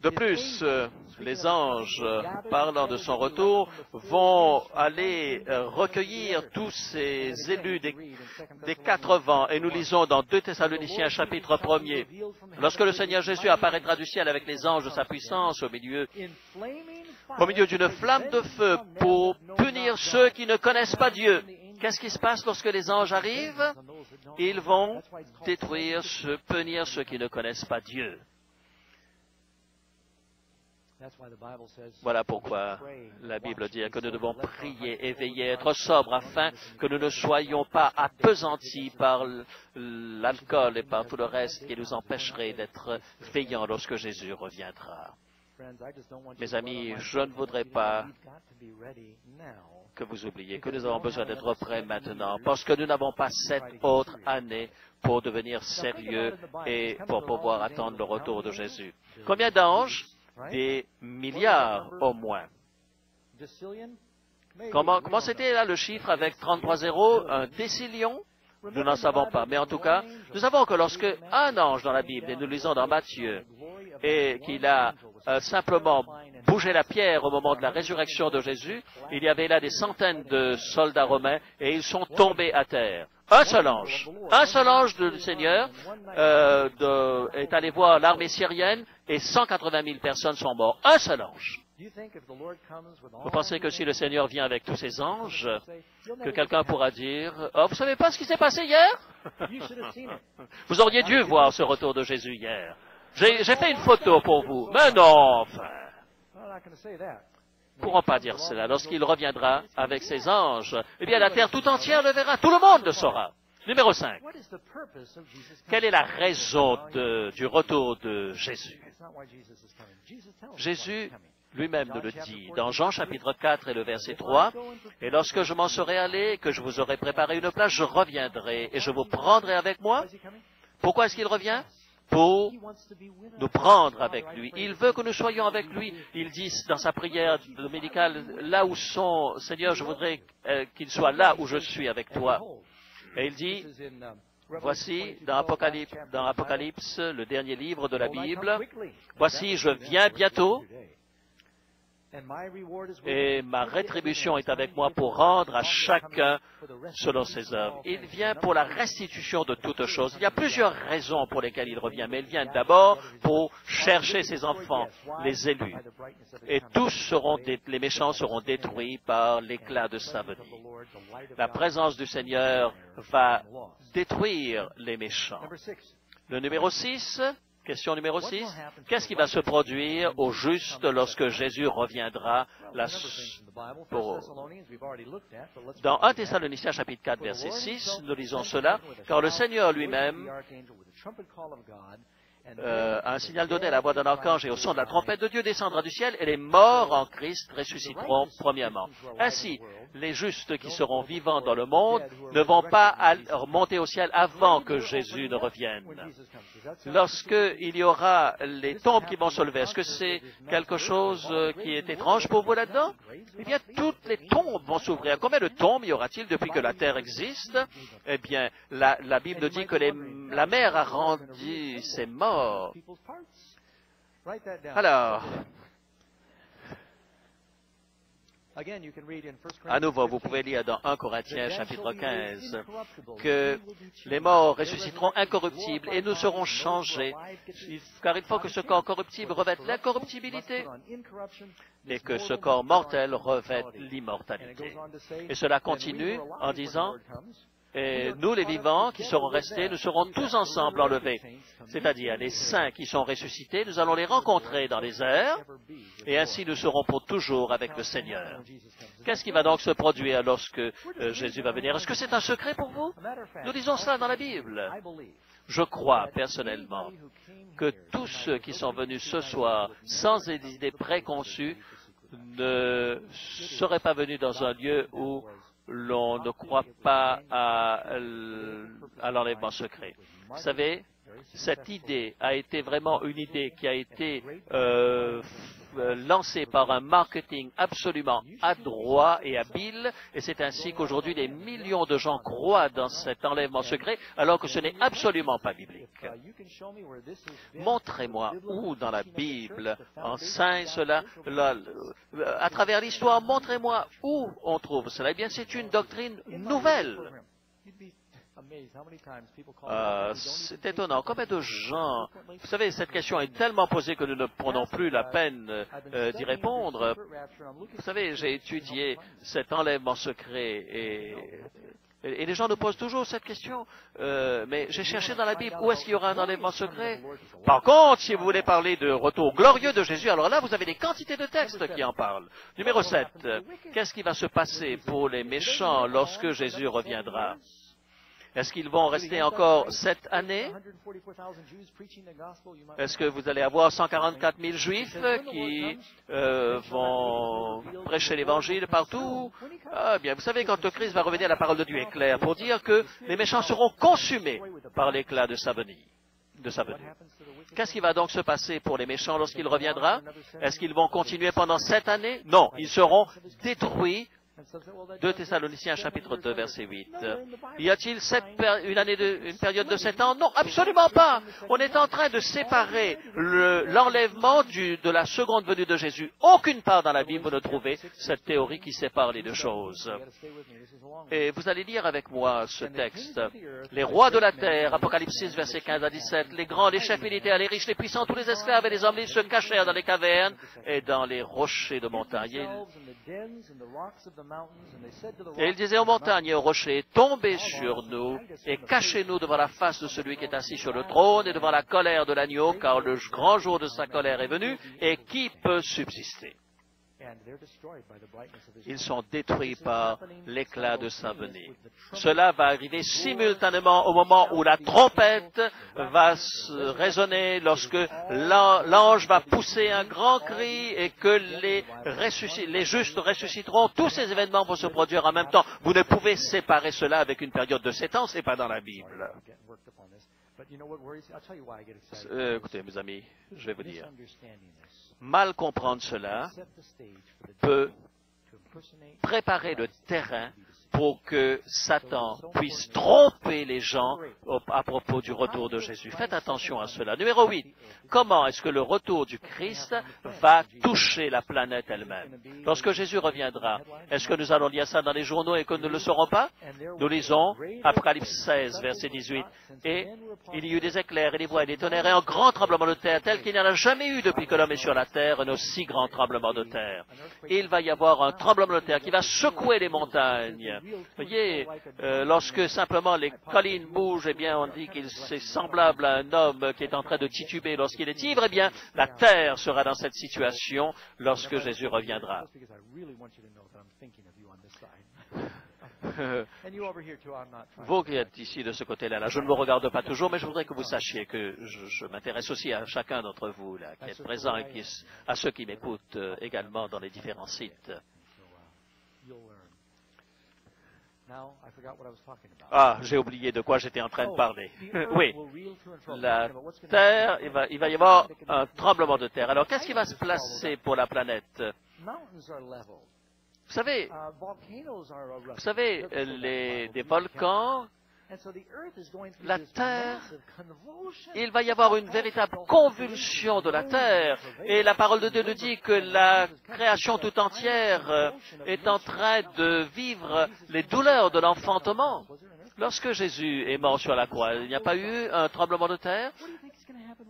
De plus, les anges, parlant de son retour, vont aller recueillir tous ces élus des 4 vents. Et nous lisons dans 2 Thessaloniciens chapitre 1er, lorsque le Seigneur Jésus apparaîtra du ciel avec les anges de sa puissance au milieu d'une flamme de feu pour punir ceux qui ne connaissent pas Dieu. Qu'est-ce qui se passe lorsque les anges arrivent? Ils vont punir ceux qui ne connaissent pas Dieu. Voilà pourquoi la Bible dit que nous devons prier et veiller, être sobres, afin que nous ne soyons pas appesantis par l'alcool et par tout le reste qui nous empêcherait d'être veillants lorsque Jésus reviendra. Mes amis, je ne voudrais pas que vous oubliez que nous avons besoin d'être prêts maintenant, parce que nous n'avons pas 7 autres années pour devenir sérieux et pour pouvoir attendre le retour de Jésus. Combien d'anges? Des milliards au moins. Comment c'était là le chiffre avec 33 zéros? Un décillion? Nous n'en savons pas. Mais en tout cas, nous savons que lorsque un ange dans la Bible, et nous lisons dans Matthieu, et qu'il a simplement bougé la pierre au moment de la résurrection de Jésus, il y avait là des centaines de soldats romains et ils sont tombés à terre. Un seul ange du Seigneur est allé voir l'armée syrienne et 180 000 personnes sont mortes. Un seul ange. Vous pensez que si le Seigneur vient avec tous ses anges, que quelqu'un pourra dire « Oh, vous savez pas ce qui s'est passé hier? Vous auriez dû voir ce retour de Jésus hier. J'ai fait une photo pour vous. » Mais non, enfin. Ils ne pourront pas dire cela. Lorsqu'il reviendra avec ses anges, eh bien la terre tout entière le verra. Tout le monde le saura. Numéro 5. Quelle est la raison du retour de Jésus? Jésus lui-même nous le dit dans Jean chapitre 4 et le verset 3. « Et lorsque je m'en serai allé, que je vous aurai préparé une place, je reviendrai et je vous prendrai avec moi. » Pourquoi est-ce qu'il revient? Pour nous prendre avec lui. Il veut que nous soyons avec lui. Il dit dans sa prière dominicale, là où sont, Seigneur, je voudrais qu'il soit là où je suis avec toi. Et il dit, voici, dans Apocalypse, le dernier livre de la Bible, voici, je viens bientôt, et ma rétribution est avec moi pour rendre à chacun selon ses œuvres. Il vient pour la restitution de toutes choses. Il y a plusieurs raisons pour lesquelles il revient, mais il vient d'abord pour chercher ses enfants, les élus. Et les méchants seront détruits par l'éclat de sa venue. La présence du Seigneur va détruire les méchants. Le numéro 6... Question numéro 6. Qu'est-ce qui va se produire au juste lorsque Jésus reviendra Dans 1 Thessaloniciens chapitre 4 verset 6, nous lisons cela, car le Seigneur lui-même un signal donné à la voix d'un archange et au son de la trompette de Dieu descendra du ciel et les morts en Christ ressusciteront premièrement. Ainsi, les justes qui seront vivants dans le monde ne vont pas monter au ciel avant que Jésus ne revienne. Lorsqu'il y aura les tombes qui vont se lever, est-ce que c'est quelque chose qui est étrange pour vous là-dedans? Eh bien, toutes les tombes vont s'ouvrir. Combien de tombes y aura-t-il depuis que la terre existe? Eh bien, la Bible dit que la mer a rendu ses morts. Alors, à nouveau, vous pouvez lire dans 1 Corinthiens chapitre 15 que les morts ressusciteront incorruptibles et nous serons changés, car il faut que ce corps corruptible revête l'incorruptibilité et que ce corps mortel revête l'immortalité. Et cela continue en disant, et nous, les vivants qui serons restés, nous serons tous ensemble enlevés. C'est-à-dire, les saints qui sont ressuscités, nous allons les rencontrer dans les airs, et ainsi nous serons pour toujours avec le Seigneur. Qu'est-ce qui va donc se produire lorsque Jésus va venir? Est-ce que c'est un secret pour vous? Nous lisons cela dans la Bible. Je crois personnellement que tous ceux qui sont venus ce soir sans des idées préconçues ne seraient pas venus dans un lieu où l'on ne croit pas à l'enlèvement secret. Vous savez, cette idée a été vraiment une idée qui a été lancé par un marketing absolument adroit et habile, et c'est ainsi qu'aujourd'hui des millions de gens croient dans cet enlèvement secret, alors que ce n'est absolument pas biblique. Montrez-moi où dans la Bible enseigne cela, à travers l'histoire, montrez-moi où on trouve cela. Eh bien, c'est une doctrine nouvelle. C'est étonnant. Combien de gens... Vous savez, cette question est tellement posée que nous ne prenons plus la peine d'y répondre. Vous savez, j'ai étudié cet enlèvement secret et les gens nous posent toujours cette question. Mais j'ai cherché dans la Bible, où est-ce qu'il y aura un enlèvement secret? Par contre, si vous voulez parler de retour glorieux de Jésus, alors là, vous avez des quantités de textes qui en parlent. Numéro 7. Qu'est-ce qui va se passer pour les méchants lorsque Jésus reviendra? Est-ce qu'ils vont rester encore 7 années? Est-ce que vous allez avoir 144 000 Juifs qui vont prêcher l'Évangile partout? Ah bien, vous savez, quand le Christ va revenir, la parole de Dieu est claire pour dire que les méchants seront consumés par l'éclat de sa venue. Qu'est-ce qui va donc se passer pour les méchants lorsqu'il reviendra? Est-ce qu'ils vont continuer pendant 7 années? Non, ils seront détruits. 2 Thessaloniciens chapitre 2 verset 8. Y a-t-il une période de 7 ans? Non, absolument pas. On est en train de séparer l'enlèvement de la seconde venue de Jésus. Aucune part dans la Bible vous ne trouvez cette théorie qui sépare les deux choses. Et vous allez lire avec moi ce texte. Les rois de la terre, Apocalypse 6 verset 15 à 17, les grands, les chefs militaires, les riches, les puissants, tous les esclaves et les hommes libres se cachèrent dans les cavernes et dans les rochers de montagne. Et il disait aux montagnes et aux rochers, tombez sur nous et cachez-nous devant la face de celui qui est assis sur le trône et devant la colère de l'agneau, car le grand jour de sa colère est venu, et qui peut subsister? Ils sont détruits par l'éclat de sa venue. Cela va arriver simultanément au moment où la trompette va résonner, lorsque l'ange va pousser un grand cri et que les justes ressusciteront. Tous ces événements vont se produire en même temps. Vous ne pouvez séparer cela avec une période de 7 ans, ce n'est pas dans la Bible. Écoutez, mes amis, je vais vous dire. Mal comprendre cela peut préparer le terrain pour que Satan puisse tromper les gens à propos du retour de Jésus. Faites attention à cela. Numéro 8. Comment est-ce que le retour du Christ va toucher la planète elle-même? Lorsque Jésus reviendra, est-ce que nous allons lire ça dans les journaux et que nous ne le saurons pas? Nous lisons Apocalypse 16, verset 18. Et il y eut des éclairs et des voix et des tonnerres et un grand tremblement de terre, tel qu'il n'y en a jamais eu depuis que l'homme est sur la terre, un aussi grand tremblement de terre. Et il va y avoir un tremblement de terre qui va secouer les montagnes. Vous voyez, lorsque simplement les collines bougent, eh bien, on dit qu'il c'est semblable à un homme qui est en train de tituber lorsqu'il est ivre. Eh bien, la terre sera dans cette situation lorsque Jésus reviendra. Vous qui êtes ici de ce côté-là, je ne vous regarde pas toujours, mais je voudrais que vous sachiez que je m'intéresse aussi à chacun d'entre vous là, qui êtes présents et à ceux qui m'écoutent également dans les différents sites. Ah, j'ai oublié de quoi j'étais en train de parler. Oui, la terre, il va y avoir un tremblement de terre. Alors, qu'est-ce qui va se passer pour la planète? Vous savez, des volcans, la terre, il va y avoir une véritable convulsion de la terre. Et la parole de Dieu nous dit que la création tout entière est en train de vivre les douleurs de l'enfantement. Lorsque Jésus est mort sur la croix, il n'y a pas eu un tremblement de terre?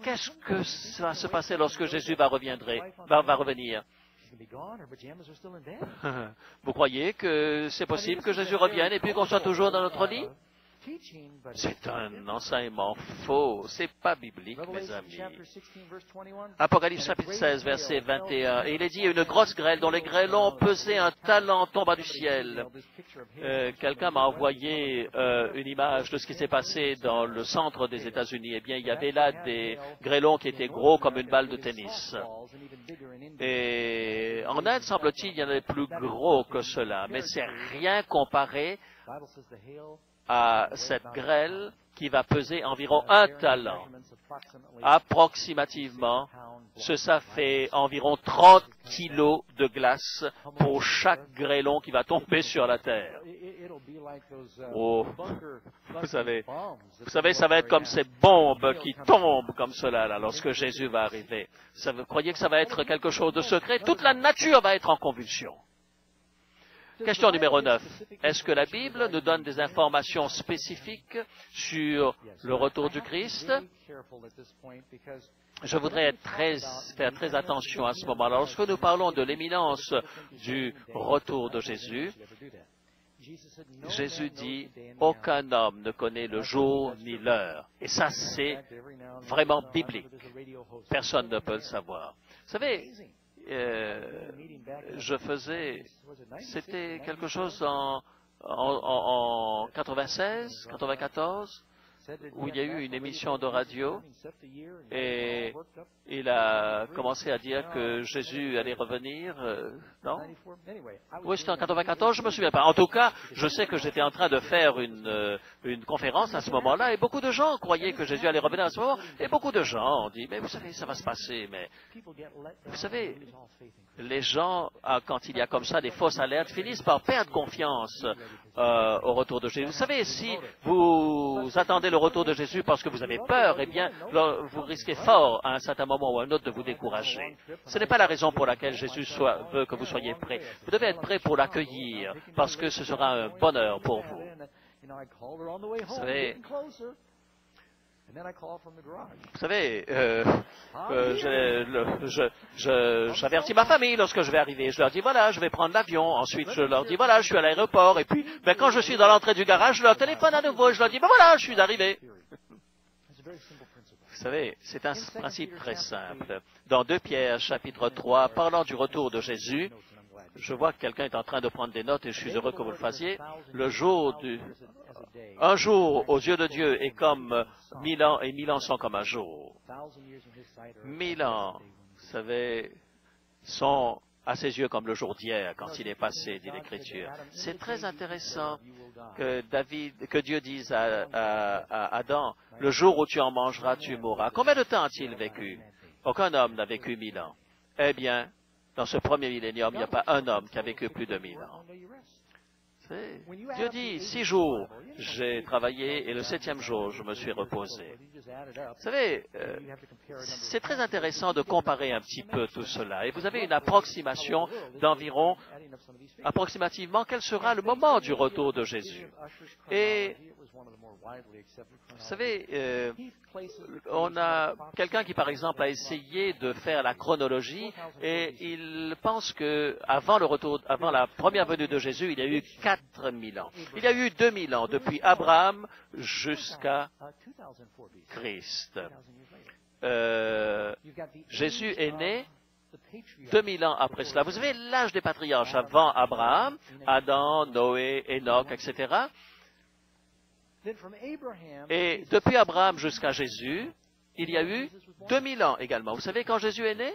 Qu'est-ce que va se passer lorsque Jésus va revenir? Vous croyez que c'est possible que Jésus revienne et puis qu'on soit toujours dans notre lit? C'est un enseignement faux. C'est pas biblique, mes amis. Apocalypse chapitre 16, verset 21. Et il est dit, une grosse grêle dont les grêlons pesaient un talent tomba du ciel. Quelqu'un m'a envoyé une image de ce qui s'est passé dans le centre des États-Unis. Eh bien, il y avait là des grêlons qui étaient gros comme une balle de tennis. Et en Inde, semble-t-il, il y en a plus gros que cela. Mais c'est rien comparé à cette grêle qui va peser environ 1 talent. Approximativement, ça fait environ 30 kilos de glace pour chaque grêlon qui va tomber sur la terre. Oh, vous savez, ça va être comme ces bombes qui tombent comme cela là, lorsque Jésus va arriver. Vous croyez que ça va être quelque chose de secret? Toute la nature va être en convulsion. Question numéro 9. Est-ce que la Bible nous donne des informations spécifiques sur le retour du Christ? Je voudrais faire très attention à ce moment-là. Lorsque nous parlons de l'imminence du retour de Jésus, Jésus dit « Aucun homme ne connaît le jour ni l'heure ». Et ça, c'est vraiment biblique. Personne ne peut le savoir. Vous savez, c'était quelque chose en 96, 94, où il y a eu une émission de radio et il a commencé à dire que Jésus allait revenir, non? Oui, c'était en 94, je ne me souviens pas. En tout cas, je sais que j'étais en train de faire une conférence à ce moment-là et beaucoup de gens croyaient que Jésus allait revenir à ce moment et beaucoup de gens ont dit, mais vous savez, ça va se passer, mais vous savez, les gens, quand il y a comme ça des fausses alertes, finissent par perdre confiance au retour de Jésus. Vous savez, si vous attendez le retour de Jésus parce que vous avez peur, eh bien, vous risquez fort à un certain moment ou à un autre de vous décourager. Ce n'est pas la raison pour laquelle Jésus veut que vous soyez prêts. Vous devez être prêts pour l'accueillir parce que ce sera un bonheur pour vous. Vous savez, j'avertis ma famille lorsque je vais arriver. Je leur dis, voilà, je vais prendre l'avion. Ensuite, je leur dis, voilà, je suis à l'aéroport. Et puis, quand je suis dans l'entrée du garage, je leur téléphone à nouveau et je leur dis, ben voilà, je suis arrivé. Vous savez, c'est un principe très simple. Dans 2 Pierre, chapitre 3, parlant du retour de Jésus, je vois que quelqu'un est en train de prendre des notes et je suis heureux que vous le fassiez. Un jour aux yeux de Dieu est comme 1000 ans et 1000 ans sont comme un jour. 1000 ans, vous savez, sont à ses yeux comme le jour d'hier quand il est passé, dit l'Écriture. C'est très intéressant que Dieu dise à Adam, le jour où tu en mangeras, tu mourras. Combien de temps a-t-il vécu? Aucun homme n'a vécu 1000 ans. Eh bien, dans ce premier millénium, il n'y a pas un homme qui a vécu plus de 1000 ans. Dieu dit, 6 jours, j'ai travaillé et le 7e jour, je me suis reposé. Vous savez, c'est très intéressant de comparer un petit peu tout cela. Et vous avez une approximation d'environ, approximativement, quel sera le moment du retour de Jésus. Et vous savez, on a quelqu'un qui, par exemple, a essayé de faire la chronologie et il pense que avant la première venue de Jésus, il y a eu 4000 ans. Il y a eu 2000 ans depuis Abraham jusqu'à Christ. Jésus est né 2000 ans après cela. Vous avez l'âge des patriarches avant Abraham, Adam, Noé, Enoch, etc. Et depuis Abraham jusqu'à Jésus, il y a eu 2000 ans également. Vous savez quand Jésus est né?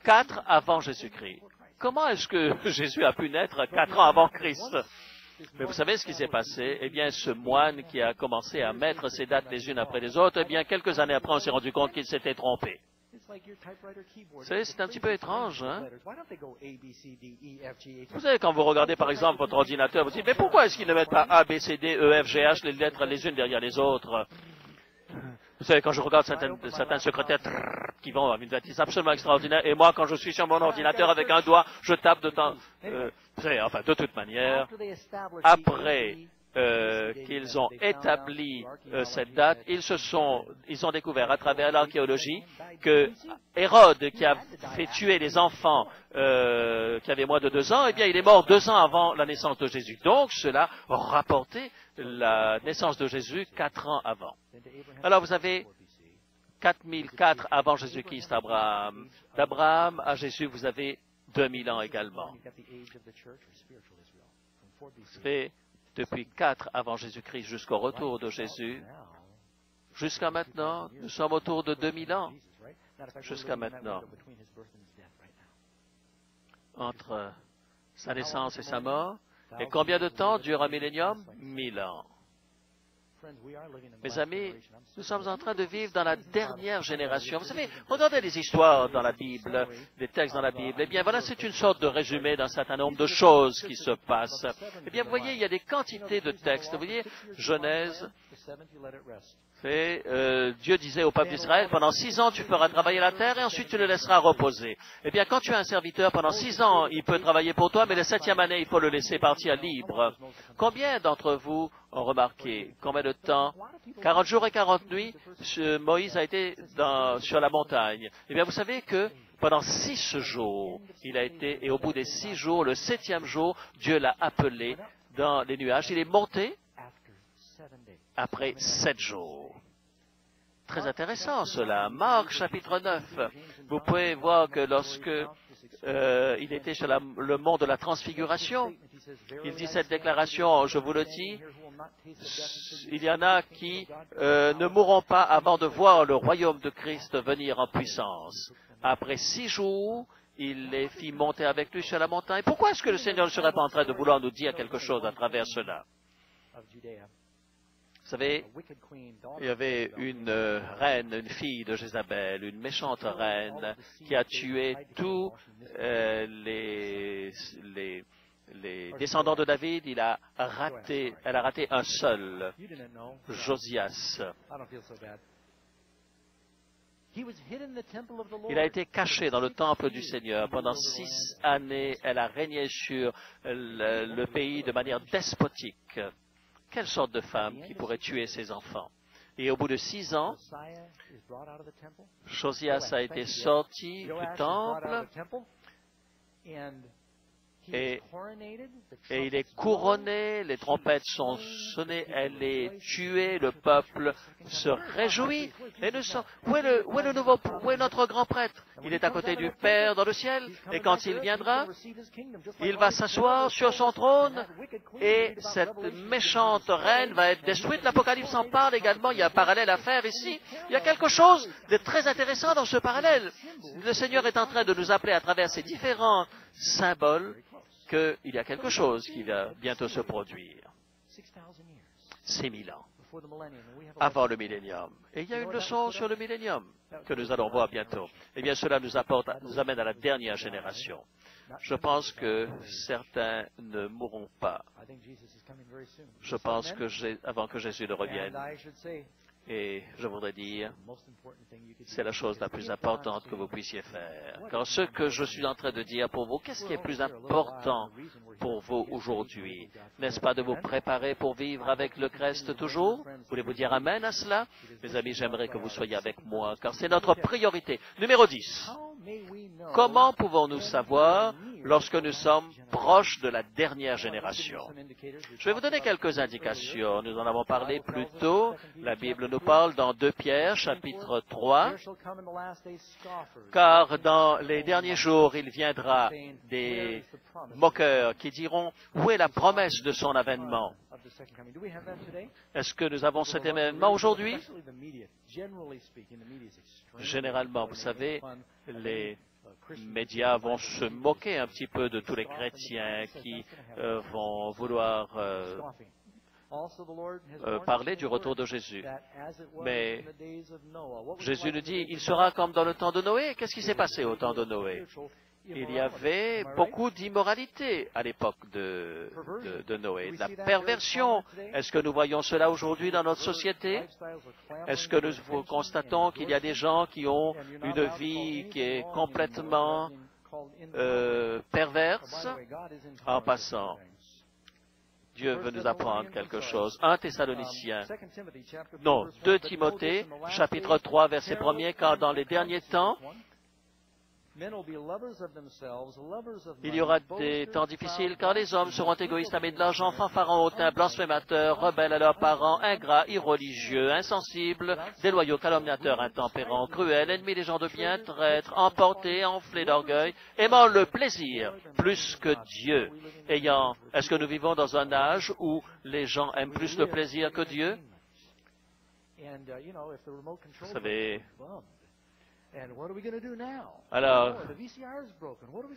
4 avant Jésus-Christ. Comment est-ce que Jésus a pu naître 4 ans avant Christ? Mais vous savez ce qui s'est passé? Eh bien, ce moine qui a commencé à mettre ces dates les unes après les autres, eh bien, quelques années après, on s'est rendu compte qu'il s'était trompé. Vous savez, c'est un petit peu étrange, hein? Vous savez, quand vous regardez, par exemple, votre ordinateur, vous dites, mais pourquoi est-ce qu'ils ne mettent pas A, B, C, D, E, F, G, H, les lettres les unes derrière les autres? Vous savez, quand je regarde certains secrétaires qui vont à une vitesse absolument extraordinaire, et moi, quand je suis sur mon ordinateur avec un doigt, je tape de temps. Vous savez, enfin, de toute manière, après qu'ils ont établi cette date, ils ont découvert à travers l'archéologie que Hérode, qui a fait tuer les enfants qui avaient moins de 2 ans, eh bien, il est mort 2 ans avant la naissance de Jésus. Donc, cela rapportait la naissance de Jésus 4 ans avant. Alors, vous avez 4004 avant Jésus-Christ, Abraham. D'Abraham à Jésus, vous avez 2000 ans également. Vous savez, depuis 4 avant Jésus-Christ jusqu'au retour de Jésus, jusqu'à maintenant, nous sommes autour de 2000 ans. Jusqu'à maintenant. Entre sa naissance et sa mort, Et combien de temps dure un millénium? 1000 ans. Mes amis, nous sommes en train de vivre dans la dernière génération. Vous savez, regardez les histoires dans la Bible, les textes dans la Bible. Eh bien, voilà, c'est une sorte de résumé d'un certain nombre de choses qui se passent. Eh bien, vous voyez, il y a des quantités de textes. Vous voyez, Genèse, Dieu disait au peuple d'Israël, pendant 6 ans, tu feras travailler la terre et ensuite tu le laisseras reposer. Eh bien, quand tu as un serviteur, pendant 6 ans, il peut travailler pour toi, mais la 7e année, il faut le laisser partir libre. Combien d'entre vous ont remarqué combien de temps, 40 jours et 40 nuits, Moïse a été sur la montagne? Eh bien, vous savez que pendant 6 jours, il a été, et au bout des 6 jours, le 7e jour, Dieu l'a appelé dans les nuages. Il est monté après 7 jours. Très intéressant cela. Marc chapitre 9. Vous pouvez voir que lorsque il était sur le mont de la transfiguration, il dit cette déclaration, je vous le dis, il y en a qui ne mourront pas avant de voir le royaume de Christ venir en puissance. Après 6 jours, il les fit monter avec lui sur la montagne. Pourquoi est-ce que le Seigneur ne serait pas en train de vouloir nous dire quelque chose à travers cela? Vous savez, il y avait une reine, une fille de Jézabel, une méchante reine, qui a tué tous les descendants de David. Elle a raté un seul, Josias. Il a été caché dans le temple du Seigneur. Pendant 6 années, elle a régné sur le pays de manière despotique. Quelle sorte de femme qui pourrait tuer ses enfants? Et au bout de 6 ans, Josias a été sorti du temple et il est couronné, les trompettes sont sonnées, elle est tuée, le peuple se réjouit. Et où est notre grand prêtre? Il est à côté du Père dans le ciel, et quand il viendra, il va s'asseoir sur son trône, et cette méchante reine va être détruite. L'Apocalypse en parle également, il y a un parallèle à faire ici. Il y a quelque chose de très intéressant dans ce parallèle. Le Seigneur est en train de nous appeler à travers ces différents symboles qu'il y a quelque chose qui va bientôt se produire. 6000 ans avant le millénium. Et il y a une leçon sur le millénium que nous allons voir bientôt. Eh bien, cela nous amène à la dernière génération. Je pense que certains ne mourront pas. Je pense que avant que Jésus ne revienne. Et je voudrais dire, c'est la chose la plus importante que vous puissiez faire. Car ce que je suis en train de dire pour vous, qu'est-ce qui est plus important pour vous aujourd'hui? N'est-ce pas de vous préparer pour vivre avec le Christ toujours? Voulez-vous dire Amen à cela? Mes amis, j'aimerais que vous soyez avec moi, car c'est notre priorité. Numéro 10. Comment pouvons-nous savoir lorsque nous sommes proches de la dernière génération? Je vais vous donner quelques indications. Nous en avons parlé plus tôt. La Bible nous parle dans 2 Pierre, chapitre 3. Car dans les derniers jours, il viendra des moqueurs qui diront, où est la promesse de son avènement? Est-ce que nous avons cet événement aujourd'hui? Généralement, vous savez, les médias vont se moquer un petit peu de tous les chrétiens qui vont vouloir parler du retour de Jésus. Mais Jésus nous dit, il sera comme dans le temps de Noé. Qu'est-ce qui s'est passé au temps de Noé? Il y avait beaucoup d'immoralité à l'époque de Noé, de la perversion. Est-ce que nous voyons cela aujourd'hui dans notre société? Est-ce que nous constatons qu'il y a des gens qui ont une vie qui est complètement perverse? En passant, Dieu veut nous apprendre quelque chose. 1 Thessaloniciens, non, 2 Timothée, chapitre 3, verset 1er, car dans les derniers temps, il y aura des temps difficiles, car les hommes seront égoïstes, amis de l'argent, fanfarons, hautains, blasphémateurs, rebelles à leurs parents, ingrats, irreligieux, insensibles, déloyaux, calomniateurs, intempérants, cruels, ennemis des gens de bien, traîtres, emportés, enflés d'orgueil, aimant le plaisir plus que Dieu. Est-ce que nous vivons dans un âge où les gens aiment plus le plaisir que Dieu? Vous savez, Alors,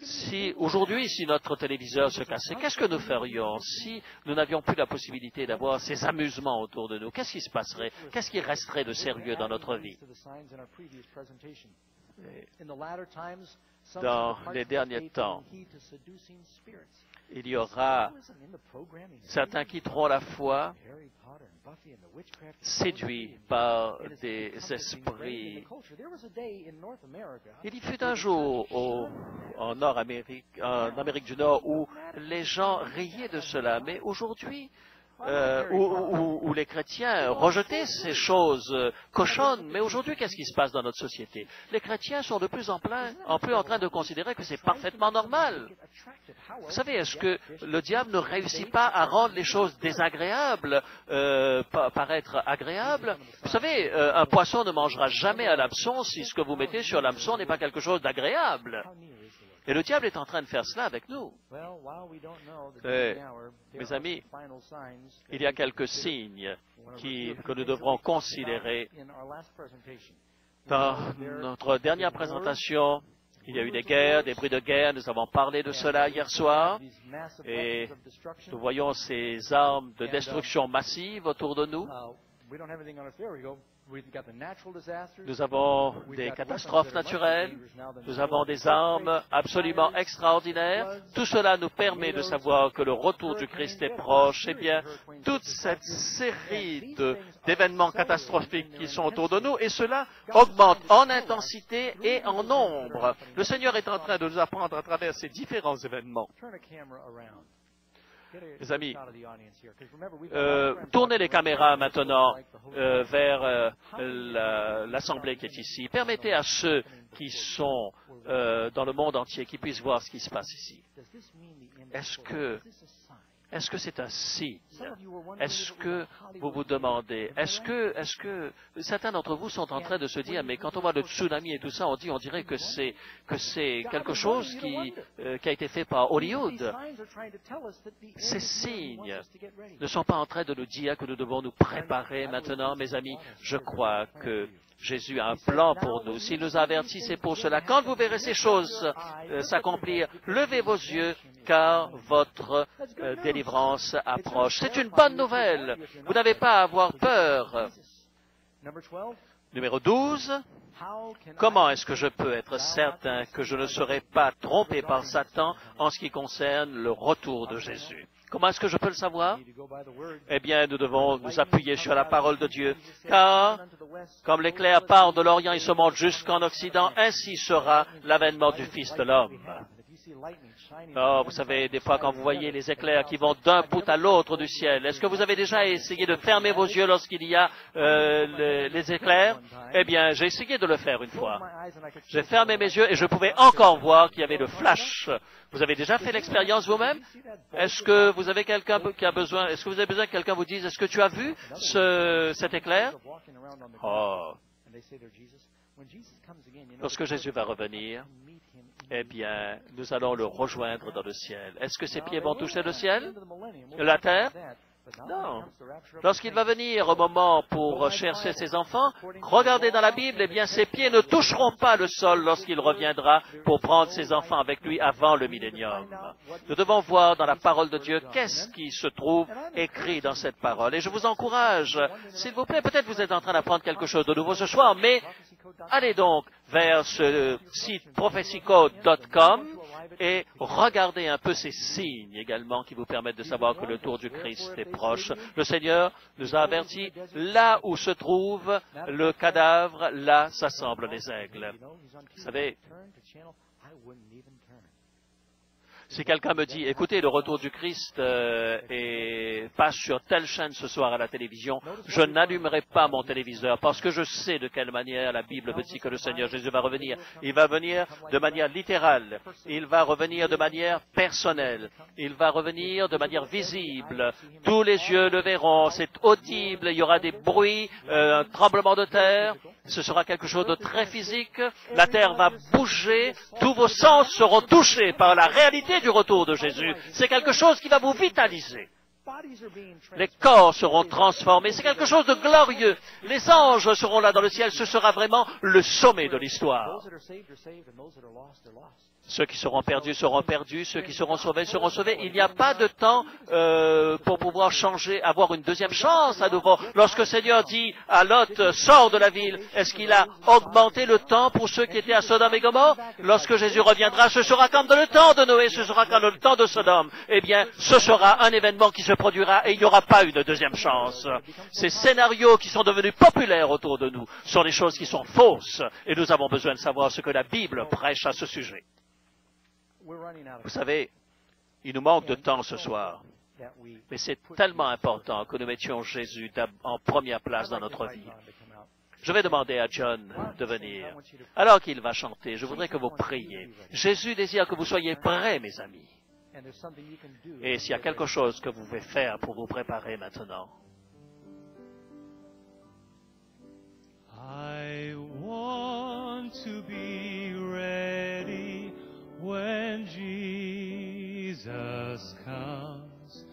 si aujourd'hui, si notre téléviseur se cassait, qu'est-ce que nous ferions si nous n'avions plus la possibilité d'avoir ces amusements autour de nous? Qu'est-ce qui se passerait? Qu'est-ce qui resterait de sérieux dans notre vie? Dans les derniers temps, il y aura certains qui quitteront la foi, séduits par des esprits. Il y fut un jour en Amérique du Nord où les gens riaient de cela, mais aujourd'hui, où les chrétiens rejetaient ces choses cochonnes. Mais aujourd'hui, qu'est-ce qui se passe dans notre société? Les chrétiens sont de plus en plus en train de considérer que c'est parfaitement normal. Vous savez, est-ce que le diable ne réussit pas à rendre les choses désagréables paraître agréables? Vous savez, un poisson ne mangera jamais à l'hameçon si ce que vous mettez sur l'hameçon n'est pas quelque chose d'agréable. Et le diable est en train de faire cela avec nous. Mes amis, il y a quelques signes que nous devrons considérer. Dans notre dernière présentation, il y a eu des guerres, des bruits de guerre. Nous avons parlé de cela hier soir. Et nous voyons ces armes de destruction massive autour de nous. Nous avons des catastrophes naturelles, nous avons des armes absolument extraordinaires. Tout cela nous permet de savoir que le retour du Christ est proche. Eh bien, toute cette série d'événements catastrophiques qui sont autour de nous, et cela augmente en intensité et en nombre. Le Seigneur est en train de nous apprendre à travers ces différents événements. Mes amis, tournez les caméras maintenant vers l'assemblée qui est ici. Permettez à ceux qui sont dans le monde entier qui puissent voir ce qui se passe ici. Est-ce que c'est un signe? Est-ce que vous vous demandez, est-ce que certains d'entre vous sont en train de se dire, mais quand on voit le tsunami et tout ça, on dirait que c'est quelque chose qui a été fait par Hollywood. Ces signes ne sont pas en train de nous dire que nous devons nous préparer maintenant, mes amis. Je crois que Jésus a un plan pour nous. S'il nous avertit, c'est pour cela. Quand vous verrez ces choses s'accomplir, levez vos yeux, car votre délivrance approche. C'est une bonne nouvelle. Vous n'avez pas à avoir peur. Numéro 12. Comment est-ce que je peux être certain que je ne serai pas trompé par Satan en ce qui concerne le retour de Jésus? Comment est-ce que je peux le savoir? Eh bien, nous devons nous appuyer sur la parole de Dieu, car comme l'éclair part de l'Orient et se monte jusqu'en Occident, ainsi sera l'avènement du Fils de l'homme. Oh, vous savez, des fois, quand vous voyez les éclairs qui vont d'un bout à l'autre du ciel, est-ce que vous avez déjà essayé de fermer vos yeux lorsqu'il y a les éclairs? Eh bien, j'ai essayé de le faire une fois. J'ai fermé mes yeux et je pouvais encore voir qu'il y avait le flash. Vous avez déjà fait l'expérience vous-même? Est-ce que vous avez quelqu'un qui a besoin, est-ce que vous avez besoin que quelqu'un vous dise, est-ce que tu as vu cet éclair? Oh. Lorsque Jésus va revenir, eh bien, nous allons le rejoindre dans le ciel. Est-ce que ses pieds vont toucher le ciel? La terre? Non. Lorsqu'il va venir au moment pour chercher ses enfants, regardez dans la Bible, eh bien, ses pieds ne toucheront pas le sol lorsqu'il reviendra pour prendre ses enfants avec lui avant le millénium. Nous devons voir dans la parole de Dieu qu'est-ce qui se trouve écrit dans cette parole. Et je vous encourage, s'il vous plaît, peut-être vous êtes en train d'apprendre quelque chose de nouveau ce soir, mais allez donc vers ce site prophecycode.com et regardez un peu ces signes également qui vous permettent de savoir que le tour du Christ est proche. Le Seigneur nous a avertis, là où se trouve le cadavre, là s'assemblent les aigles. Vous savez, si quelqu'un me dit, écoutez, le retour du Christ passe sur telle chaîne ce soir à la télévision, je n'allumerai pas mon téléviseur parce que je sais de quelle manière la Bible me dit que le Seigneur Jésus va revenir. Il va venir de manière littérale. Il va revenir de manière personnelle. Il va revenir de manière visible. Tous les yeux le verront. C'est audible. Il y aura des bruits, un tremblement de terre. Ce sera quelque chose de très physique. La terre va bouger. Tous vos sens seront touchés par la réalité du retour de Jésus. C'est quelque chose qui va vous vitaliser. Les corps seront transformés. C'est quelque chose de glorieux. Les anges seront là dans le ciel. Ce sera vraiment le sommet de l'histoire. Ceux qui seront perdus seront perdus. Ceux qui seront sauvés seront sauvés. Il n'y a pas de temps pour pouvoir changer, avoir une deuxième chance à nouveau. Lorsque le Seigneur dit à Lot, sors de la ville, est-ce qu'il a augmenté le temps pour ceux qui étaient à Sodome et Gomorrhe? Lorsque Jésus reviendra, ce sera comme dans le temps de Noé, ce sera comme dans le temps de Sodome. Eh bien, ce sera un événement qui se produira et il n'y aura pas une deuxième chance. Ces scénarios qui sont devenus populaires autour de nous sont des choses qui sont fausses et nous avons besoin de savoir ce que la Bible prêche à ce sujet. Vous savez, il nous manque de temps ce soir, mais c'est tellement important que nous mettions Jésus en première place dans notre vie. Je vais demander à John de venir. Alors qu'il va chanter, je voudrais que vous priez. Jésus désire que vous soyez prêts, mes amis. Et s'il y a quelque chose que vous pouvez faire pour vous préparer maintenant. I want to be ready when Jesus comes.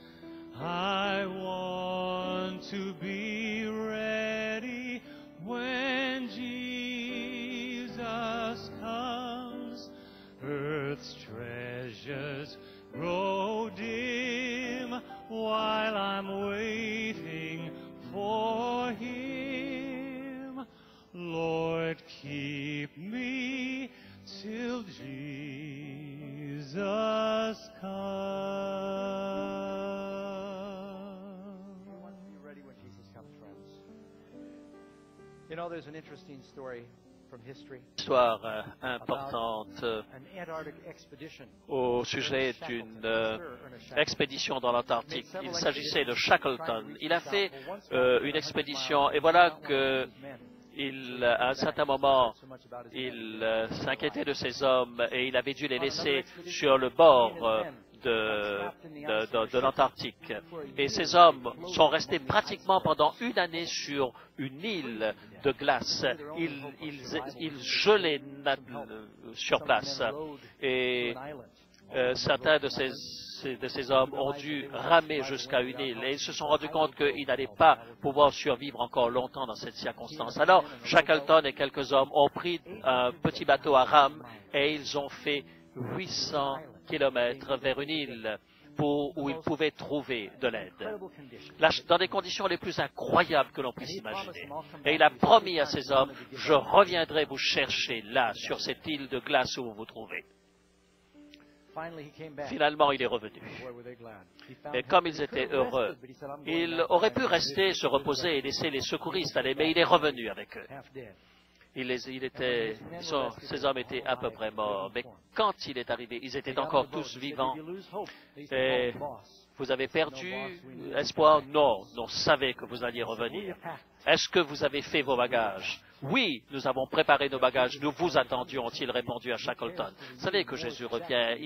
I want to be ready when Jesus comes. Earth's treasures grow dim while I'm waiting for Him. Lord, keep me till Jesus comes. We want to be ready when Jesus comes, friends. You know, there's an interesting story from history. Histoire importante au sujet d'une expédition dans l'Antarctique. Il s'agissait de Shackleton. Il a fait une expédition et voilà que à un certain moment, il s'inquiétait de ces hommes et il avait dû les laisser sur le bord de l'Antarctique. Et ces hommes sont restés pratiquement pendant une année sur une île de glace. Ils gelaient sur place. Et certains de ces hommes ont dû ramer jusqu'à une île et ils se sont rendus compte qu'ils n'allaient pas pouvoir survivre encore longtemps dans cette circonstance. Alors, Shackleton et quelques hommes ont pris un petit bateau à rame et ils ont fait 800 kilomètres vers une île où ils pouvaient trouver de l'aide, dans des conditions les plus incroyables que l'on puisse imaginer. Et il a promis à ces hommes, je reviendrai vous chercher là, sur cette île de glace où vous vous trouvez. Finalement, il est revenu. Et comme ils étaient heureux, il aurait pu rester, se reposer et laisser les secouristes aller, mais il est revenu avec eux. Ces hommes étaient à peu près morts, mais quand il est arrivé, ils étaient encore tous vivants. Et vous avez perdu espoir? Non, on savait que vous alliez revenir. Est-ce que vous avez fait vos bagages? Oui, nous avons préparé nos bagages, nous vous attendions, ont-ils répondu à Shackleton. Vous savez que Jésus revient,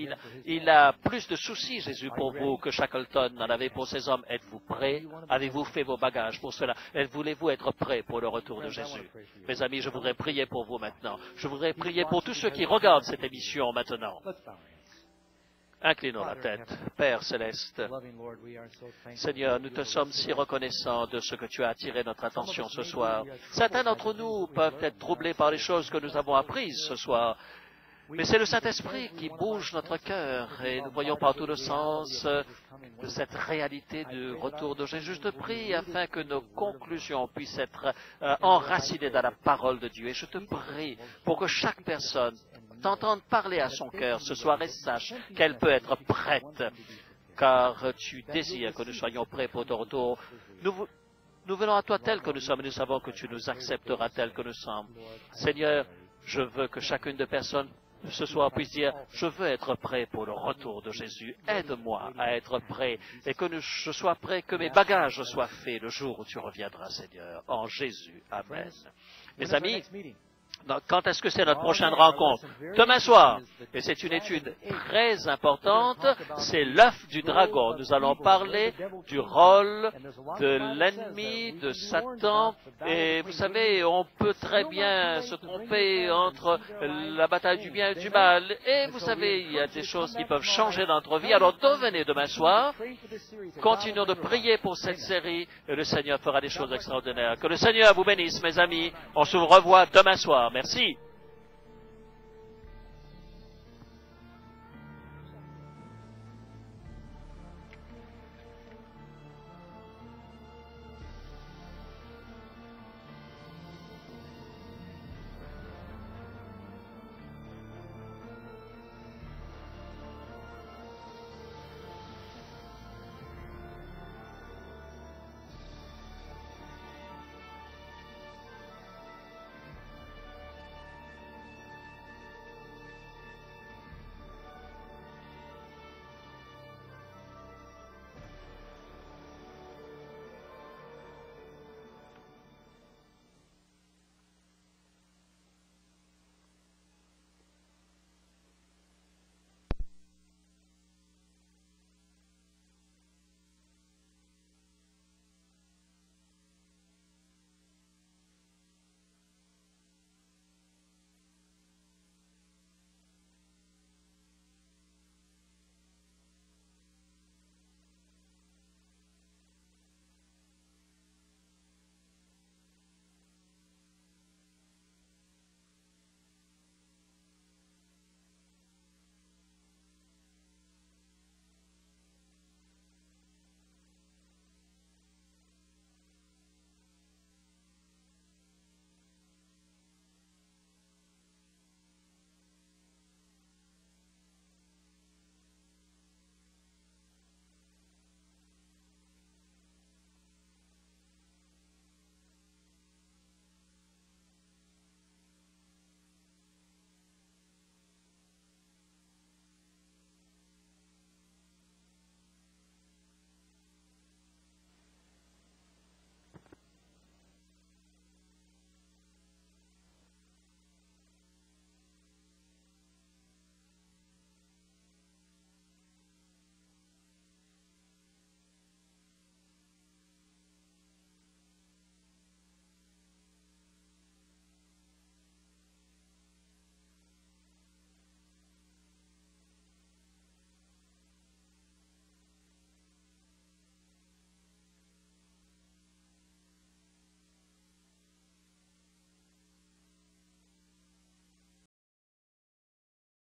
il a plus de soucis, Jésus, pour vous que Shackleton en avait pour ces hommes. Êtes-vous prêts? Avez-vous fait vos bagages pour cela? Voulez-vous être prêts pour le retour de Jésus? Mes amis, je voudrais prier pour vous maintenant. Je voudrais prier pour tous ceux qui regardent cette émission maintenant. Inclinons la tête. Père céleste, Seigneur, nous te sommes si reconnaissants de ce que tu as attiré notre attention ce soir. Certains d'entre nous peuvent être troublés par les choses que nous avons apprises ce soir, mais c'est le Saint-Esprit qui bouge notre cœur et nous voyons par tout le sens de cette réalité du retour de Jésus. Je te prie afin que nos conclusions puissent être enracinées dans la parole de Dieu et je te prie pour que chaque personne t'entende parler à son cœur ce soir et sache qu'elle peut être prête, car tu désires que nous soyons prêts pour ton retour. Nous venons à toi tel que nous sommes et nous savons que tu nous accepteras tel que nous sommes. Seigneur, je veux que chacune de personnes ce soir puisse dire, je veux être prêt pour le retour de Jésus. Aide-moi à être prêt et que je sois prêt, que mes bagages soient faits le jour où tu reviendras, Seigneur. En Jésus. Amen. Mes amis, Donc, quand est-ce que c'est notre prochaine rencontre? Demain soir. Et c'est une étude très importante. C'est l'œuf du dragon. Nous allons parler du rôle de l'ennemi, de Satan. Et vous savez, on peut très bien se tromper entre la bataille du bien et du mal. Et vous savez, il y a des choses qui peuvent changer dans notre vie. Alors, venez demain soir. Continuons de prier pour cette série et le Seigneur fera des choses extraordinaires. Que le Seigneur vous bénisse, mes amis. On se revoit demain soir. Merci.